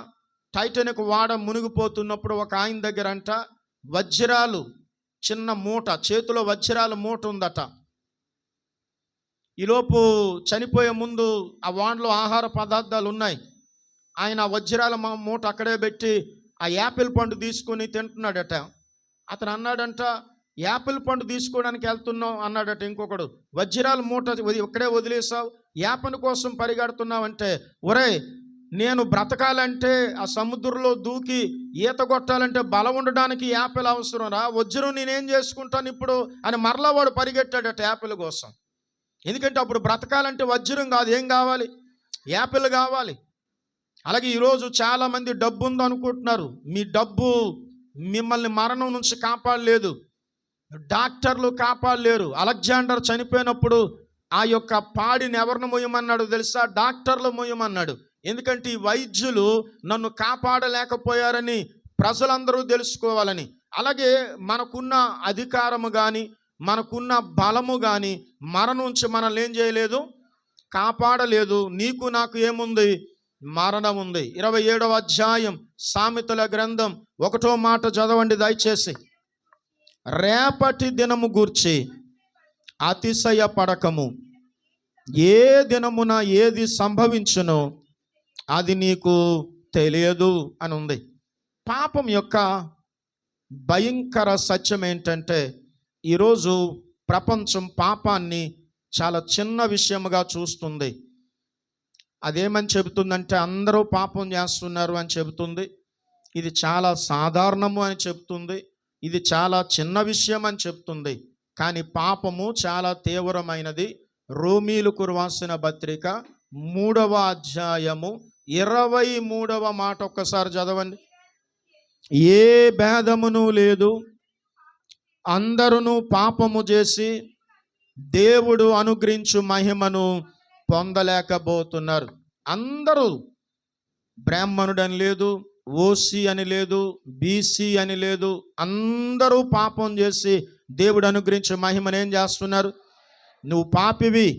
టైటానిక్ వాడ మునిగిపోతున్నప్పుడు ఒక ఆయన దగ్గర అంట వజ్రాలు చిన్న మూట, చేతిలో వజ్రాల మూట ఉందట. ఈలోపు చనిపోయే ముందు ఆ వాడలో ఆహార పదార్థాలు ఉన్నాయి. ఆయన వజ్రాల మూట అక్కడే పెట్టి ఆ యాపిల్ పండు తీసుకొని తింటున్నాడట. అతను అన్నాడంట, యాపిల్ పండు తీసుకోవడానికి వెళ్తున్నావు అన్నాడట. ఇంకొకడు, వజ్రాల మూట ఇక్కడే వదిలేసావు, యాపిల్ కోసం పరిగెడుతున్నావు అంటే, ఒరే, నేను బ్రతకాలంటే ఆ సముద్రంలో దూకి ఈత కొట్టాలంటే బలం ఉండడానికి యాపిల్ అవసరం రా, వజ్రం నేనేం చేసుకుంటాను ఇప్పుడు అని మరలా వాడు పరిగెట్టాడట యాపిల్ కోసం. ఎందుకంటే అప్పుడు బ్రతకాలంటే వజ్రం కాదు, ఏం కావాలి? యాపిల్ కావాలి. అలాగే ఈరోజు చాలామంది డబ్బు ఉందనుకుంటున్నారు. మీ డబ్బు మిమ్మల్ని మరణం నుంచి కాపాడలేదు, డాక్టర్లు కాపాడలేరు. అలెగ్జాండర్ చనిపోయినప్పుడు ఆ యొక్క పాడిని ఎవరిని మోయమన్నాడు తెలుసా? డాక్టర్లు మోయమన్నాడు. ఎందుకంటే ఈ వైద్యులు నన్ను కాపాడలేకపోయారని ప్రజలందరూ తెలుసుకోవాలని. అలాగే మనకున్న అధికారము కానీ మనకున్న బలము కానీ మరణం నుంచి మనల్ని ఏం చేయలేదు? కాపాడలేదు. నీకు నాకు ఏముంది? మరణం ఉంది. 27వ అధ్యాయం సామెతల గ్రంథం 1వ మాట చదవండి దయచేసి. రేపటి దినము గూర్చి అతిశయపడకము, ఏ దినమున ఏది సంభవించునో అది నీకు తెలియదు అని ఉంది. పాపం యొక్క భయంకర సత్యం ఏంటంటే, ఈరోజు ప్రపంచం పాపాన్ని చాలా చిన్న విషయముగా చూస్తుంది. అదేమని చెబుతుందంటే, అందరూ పాపం చేస్తున్నారు అని చెబుతుంది. ఇది చాలా సాధారణము అని చెప్తుంది. ఇది చాలా చిన్న విషయం అని చెప్తుంది. కానీ పాపము చాలా తీవ్రమైనది. రోమీలకు రాసిన పత్రిక 3వ అధ్యాయము 23వ మాట ఒక్కసారి చదవండి. ఏ భేదమును లేదు, అందరూ పాపము చేసి దేవుడు అనుగ్రహించు మహిమను పొందలేకపోతున్నారు. అందరూ, బ్రాహ్మణుడని లేదు, ఓసీ అని లేదు, బీసీ అని లేదు, అందరూ పాపం చేసి దేవుడు అనుగ్రహించే మహిమను ఏం చేస్తున్నారు? నువ్వు పాపివి,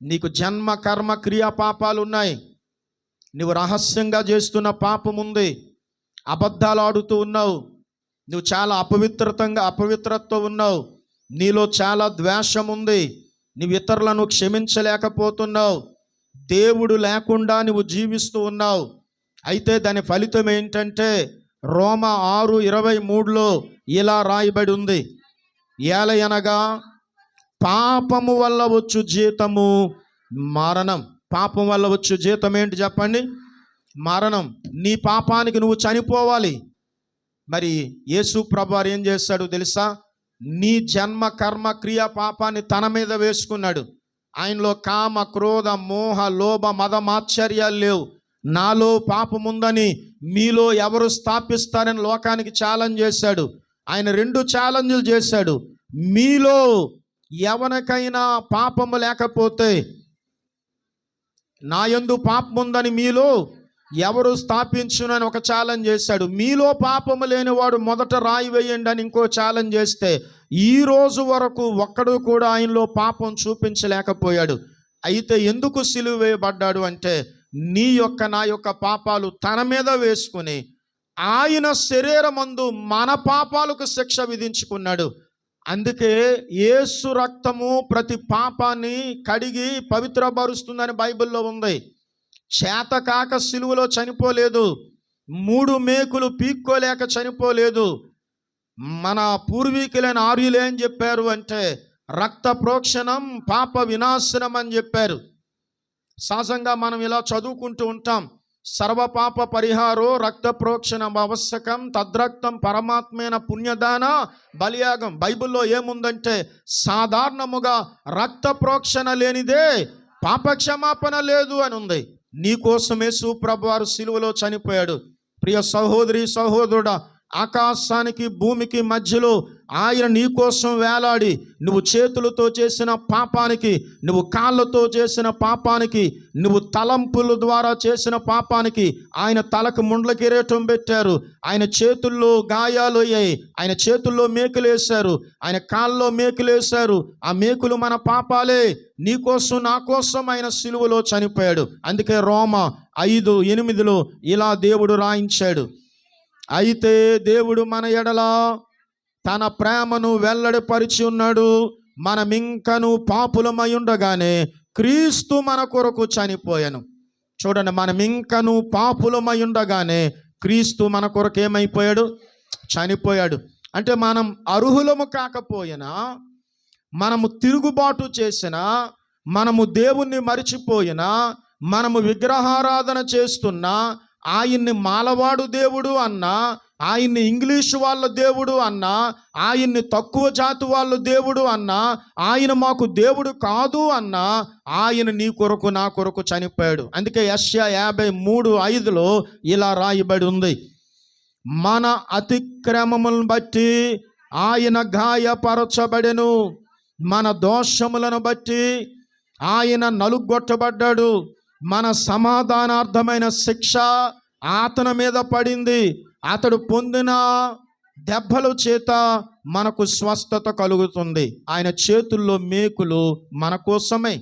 నీకు జన్మ కర్మ క్రియా పాపాలు ఉన్నాయి, నువ్వు రహస్యంగా చేస్తున్న పాపం ఉంది, అబద్ధాలు ఆడుతూ ఉన్నావు, నువ్వు చాలా అపవిత్రతతో ఉన్నావు, నీలో చాలా ద్వేషం ఉంది, నువ్వు ఇతరులను క్షమించలేకపోతున్నావు, దేవుడు లేకుండా నువ్వు జీవిస్తూ ఉన్నావు. అయితే దాని ఫలితం ఏంటంటే, రోమా 6:23లో ఇలా రాయబడి ఉంది, ఏలయనగా పాపము వల్ల వచ్చు జీతము మరణం. పాపం వల్ల వచ్చు జీతం ఏంటి చెప్పండి? మరణం. నీ పాపానికి నువ్వు చనిపోవాలి. మరి యేసు ప్రభువారు ఏం చేస్తాడు తెలుసా? నీ జన్మ కర్మ క్రియ పాపాన్ని తన మీద వేసుకున్నాడు. ఆయనలో కామ క్రోధ మోహ లోభ మద మాత్సర్యాలు లేవు. నాలో పాపముందని మీలో ఎవరు స్థాపిస్తారని లోకానికి ఛాలెంజ్ చేశాడు. ఆయన 2 ఛాలెంజ్లు చేశాడు. మీలో ఎవరికైనా పాపము లేకపోతే, నా యందు పాపముందని మీలో ఎవరు స్థాపించునని ఒక ఛాలెంజ్ చేశాడు. మీలో పాపము లేనివాడు మొదట రాయి వేయండి అని ఇంకో ఛాలెంజ్ చేస్తే, ఈ రోజు వరకు ఒక్కడు కూడా ఆయనలో పాపం చూపించలేకపోయాడు. అయితే ఎందుకు సిలువ వేయబడ్డాడు అంటే, నీ యొక్క నా యొక్క పాపాలు తన మీద వేసుకుని ఆయన శరీరమందు మన పాపాలకు శిక్ష విధించుకున్నాడు. అందుకే యేసు రక్తము ప్రతి పాపాన్ని కడిగి పవిత్రపరుస్తుందని బైబిల్లో ఉంది. చేతకాక సిలువలో చనిపోలేదు. 3 మేకులు పీక్కోలేక చనిపోలేదు. మన పూర్వీకులైన ఆర్యులు ఏం చెప్పారు అంటే, రక్త ప్రోక్షణం పాప వినాశనం అని చెప్పారు. సహజంగా మనం ఇలా చదువుకుంటూ ఉంటాం, సర్వపాప పరిహారో రక్త ప్రోక్షణం ఆవశ్యకం, తద్రక్తం పరమాత్మైన పుణ్యదాన బలియాగం. బైబిల్లో ఏముందంటే, సాధారణముగా రక్త ప్రోక్షణ లేనిదే పాపక్షమాపణ లేదు అని ఉంది. నీకోసం యేసు ప్రభువారు సిలువలో చనిపోయాడు. ప్రియ సహోదరి సహోదరుడా, ఆకాశానికి భూమికి మధ్యలో ఆయన నీకోసం వేలాడి, నువ్వు చేతులతో చేసిన పాపానికి, నువ్వు కాళ్ళతో చేసిన పాపానికి, నువ్వు తలంపుల ద్వారా చేసిన పాపానికి ఆయన తలకు ముండ్ల కిరీటం పెట్టారు. ఆయన చేతుల్లో గాయాలు అయ్యాయి. ఆయన చేతుల్లో మేకులు వేశారు. ఆయన కాళ్ళలో మేకులు వేశారు. ఆ మేకులు మన పాపాలే. నీకోసం నా కోసం ఆయన సిలువలో చనిపోయాడు. అందుకే రోమా 5:8 ఇలా దేవుడు రాయించాడు, అయితే దేవుడు మన ఎడల తన ప్రేమను వెల్లడిపరిచి ఉన్నాడు, మనమింకను పాపులమై ఉండగానే క్రీస్తు మన కొరకు చనిపోయాను. చూడండి, మనమింకను పాపులమై ఉండగానే క్రీస్తు మన కొరకు ఏమైపోయాడు? చనిపోయాడు. అంటే మనం అర్హులము కాకపోయినా, మనము తిరుగుబాటు చేసినా, మనము దేవుణ్ణి మరిచిపోయినా, మనము విగ్రహారాధన చేస్తున్నా, ఆయన్ని మాలవాడు దేవుడు అన్నా, ఆయన్ని ఇంగ్లీషు వాళ్ళ దేవుడు అన్నా, ఆయన్ని తక్కువ జాతి వాళ్ళ దేవుడు అన్నా, ఆయన మాకు దేవుడు కాదు అన్నా, ఆయన నీ కొరకు నా కొరకు చనిపోయాడు. అందుకే యెషయా 53:5 ఇలా రాయబడి ఉంది, మన అతిక్రమములను బట్టి ఆయన గాయపరచబడెను, మన దోషములను బట్టి ఆయన నలుగొట్టబడ్డాడు, మన సమాధానార్థమైన శిక్ష అతని మీద పడింది, అతడు పొందిన దెబ్బల చేత మనకు స్వస్థత కలుగుతుంది. ఆయన చేతుల్లో మేకులు మన కోసమే,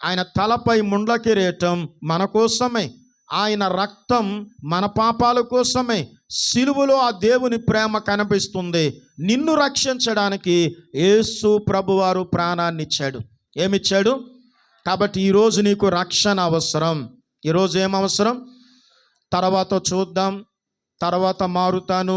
ఆయన తలపై ముండ్ల కిరీటం మన కోసమే, ఆయన రక్తం మన పాపాల కోసమే. సిలువలో ఆ దేవుని ప్రేమ కనిపిస్తుంది. నిన్ను రక్షించడానికి యేసు ప్రభువారు ప్రాణాన్ని ఇచ్చాడు. ఏమిచ్చాడు? కాబట్టి ఈరోజు నీకు రక్షణ అవసరం. ఈరోజు ఏమవసరం? తర్వాత చూద్దాం, తర్వాత మారుతాను,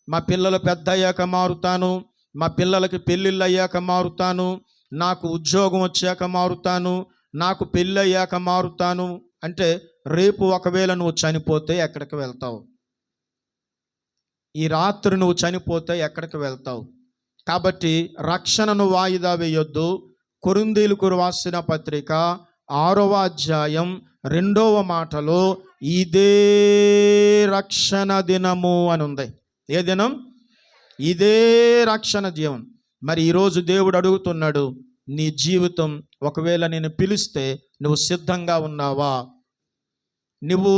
మా పిల్లలు పెద్ద అయ్యాక మారుతాను, మా పిల్లలకి పెళ్ళిళ్ళు అయ్యాక మారుతాను, నాకు ఉద్యోగం వచ్చాక మారుతాను, నాకు పెళ్ళి అయ్యాక మారుతాను అంటే, రేపు ఒకవేళ నువ్వు చనిపోతే ఎక్కడికి వెళ్తావు? ఈ రాత్రి నువ్వు చనిపోతే ఎక్కడికి వెళ్తావు? కాబట్టి రక్షణను వాయిదా వేయొద్దు. కొరింథీయులకు రాసిన పత్రిక 6వ అధ్యాయం 2వ మాటలో ఇదే రక్షణ దినము అని ఉంది. ఏ దినం? ఇదే రక్షణ జీవం. మరి ఈరోజు దేవుడు అడుగుతున్నాడు, నీ జీవితం ఒకవేళ నేను పిలిస్తే నువ్వు సిద్ధంగా ఉన్నావా? నువ్వు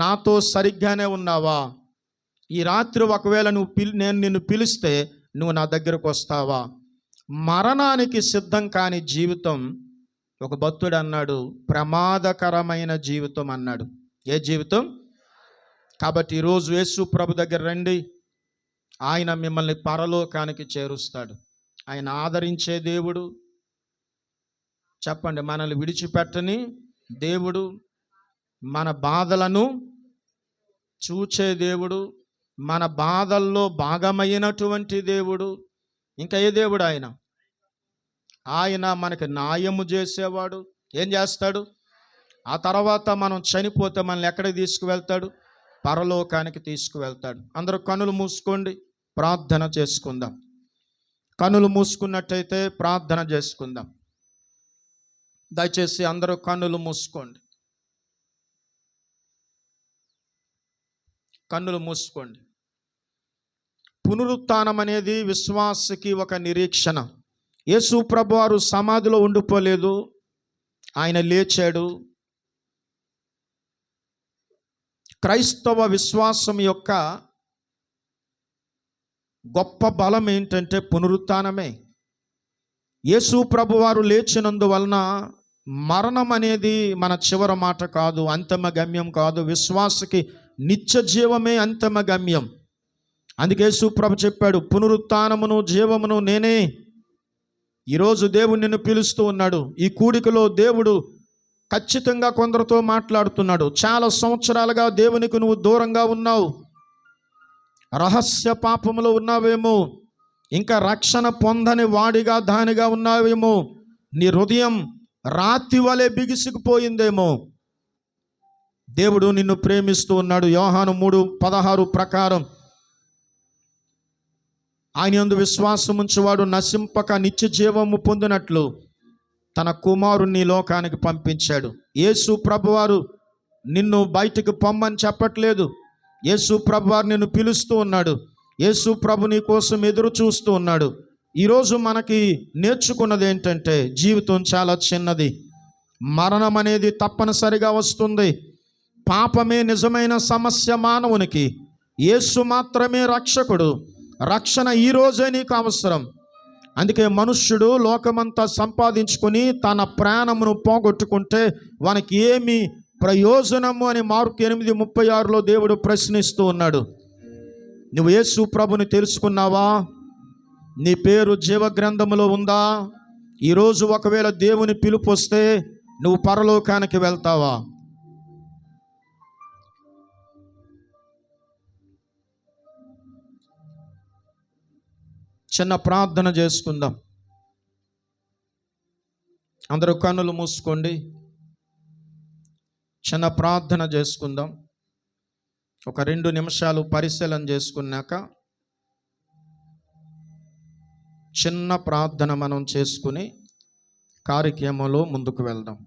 నాతో సరిగ్గానే ఉన్నావా? ఈ రాత్రి ఒకవేళ నేను నిన్ను పిలిస్తే నువ్వు నా దగ్గరకు వస్తావా? మరణానికి సిద్ధం కాని జీవితం, ఒక భక్తుడు అన్నాడు, ప్రమాదకరమైన జీవితం అన్నాడు. ఏ జీవితం? కాబట్టి ఈరోజు యేసు ప్రభు దగ్గర రండి. ఆయన మిమ్మల్ని పరలోకానికి చేరుస్తాడు. ఆయన ఆదరించే దేవుడు. చెప్పండి, మనల్ని విడిచిపెట్టని దేవుడు, మన బాధలను చూచే దేవుడు, మన బాధల్లో భాగమైనటువంటి దేవుడు. ఇంకా ఏ దేవుడు? ఆయన మనకి న్యాయము చేసేవాడు. ఏం చేస్తాడు? ఆ తర్వాత మనం చనిపోతే మనల్ని ఎక్కడికి తీసుకువెళ్తాడు? పరలోకానికి తీసుకువెళ్తాడు. అందరూ కన్నులు మూసుకోండి, ప్రార్థన చేసుకుందాం. కన్నులు మూసుకున్నట్టయితే ప్రార్థన చేసుకుందాం. దయచేసి అందరూ కన్నులు మూసుకోండి. కన్నులు మూసుకోండి. పునరుత్థానం అనేది విశ్వాసకి ఒక నిరీక్షణ. యేసు ప్రభువారు సమాధిలో ఉండిపోలేదు, ఆయన లేచాడు. క్రైస్తవ విశ్వాసం యొక్క గొప్ప బలం ఏంటంటే పునరుత్థానమే. యేసు ప్రభువారు లేచినందువలన మరణం అనేది మన చివరి మాట కాదు, అంతిమ గమ్యం కాదు. విశ్వాసకి నిత్య జీవమే అంతిమ గమ్యం. అందుకే యేసు ప్రభు చెప్పాడు, పునరుత్థానమును జీవమును నేనే. ఈరోజు దేవుడు నిన్ను పిలుస్తూ ఉన్నాడు. ఈ కూడికలో దేవుడు ఖచ్చితంగా కొందరితో మాట్లాడుతున్నాడు. చాలా సంవత్సరాలుగా దేవునికి నువ్వు దూరంగా ఉన్నావు, రహస్య పాపములో ఉన్నావేమో, ఇంకా రక్షణ పొందని వాడిగా దానిగా ఉన్నావేమో, నీ హృదయం రాతి వలె బిగుసుకుపోయిందేమో. దేవుడు నిన్ను ప్రేమిస్తూ ఉన్నాడు. యోహాను 3:16 ప్రకారం ఆయన యందు విశ్వాసముంచువాడు నశింపక నిత్య జీవము పొందినట్లు తన కుమారుణ్ణి లోకానికి పంపించాడు. యేసు ప్రభువారు నిన్ను బయటికి పొమ్మని చెప్పట్లేదు. యేసు ప్రభువారు నిన్ను పిలుస్తూ ఉన్నాడు. యేసు ప్రభు నీ కోసం ఎదురు చూస్తూ ఉన్నాడు. ఈరోజు మనకి నేర్చుకున్నది ఏంటంటే, జీవితం చాలా చిన్నది. మరణం అనేది తప్పనిసరిగా వస్తుంది. పాపమే నిజమైన సమస్య మానవునికి. యేసు మాత్రమే రక్షకుడు. రక్షణ ఈరోజే నీకు అవసరం. అందుకే మనుష్యుడు లోకమంతా సంపాదించుకొని తన ప్రాణమును పోగొట్టుకుంటే వానికి ఏమి ప్రయోజనము అని మార్కు 8:36 దేవుడు ప్రశ్నిస్తూ ఉన్నాడు. నువ్వు యేసు ప్రభుని తెలుసుకున్నావా? నీ పేరు జీవ గ్రంథములో ఉందా? ఈరోజు ఒకవేళ దేవుని పిలుపు వస్తే నువ్వు పరలోకానికి వెళ్తావా? చిన్న ప్రార్థన చేసుకుందాం. అందరూ కన్నులు మూసుకోండి. చిన్న ప్రార్థన చేసుకుందాం. ఒక 2 నిమిషాలు పరిశీలన చేసుకున్నాక చిన్న ప్రార్థన మనం చేసుకుని కార్యక్రమంలో ముందుకు వెళ్దాం.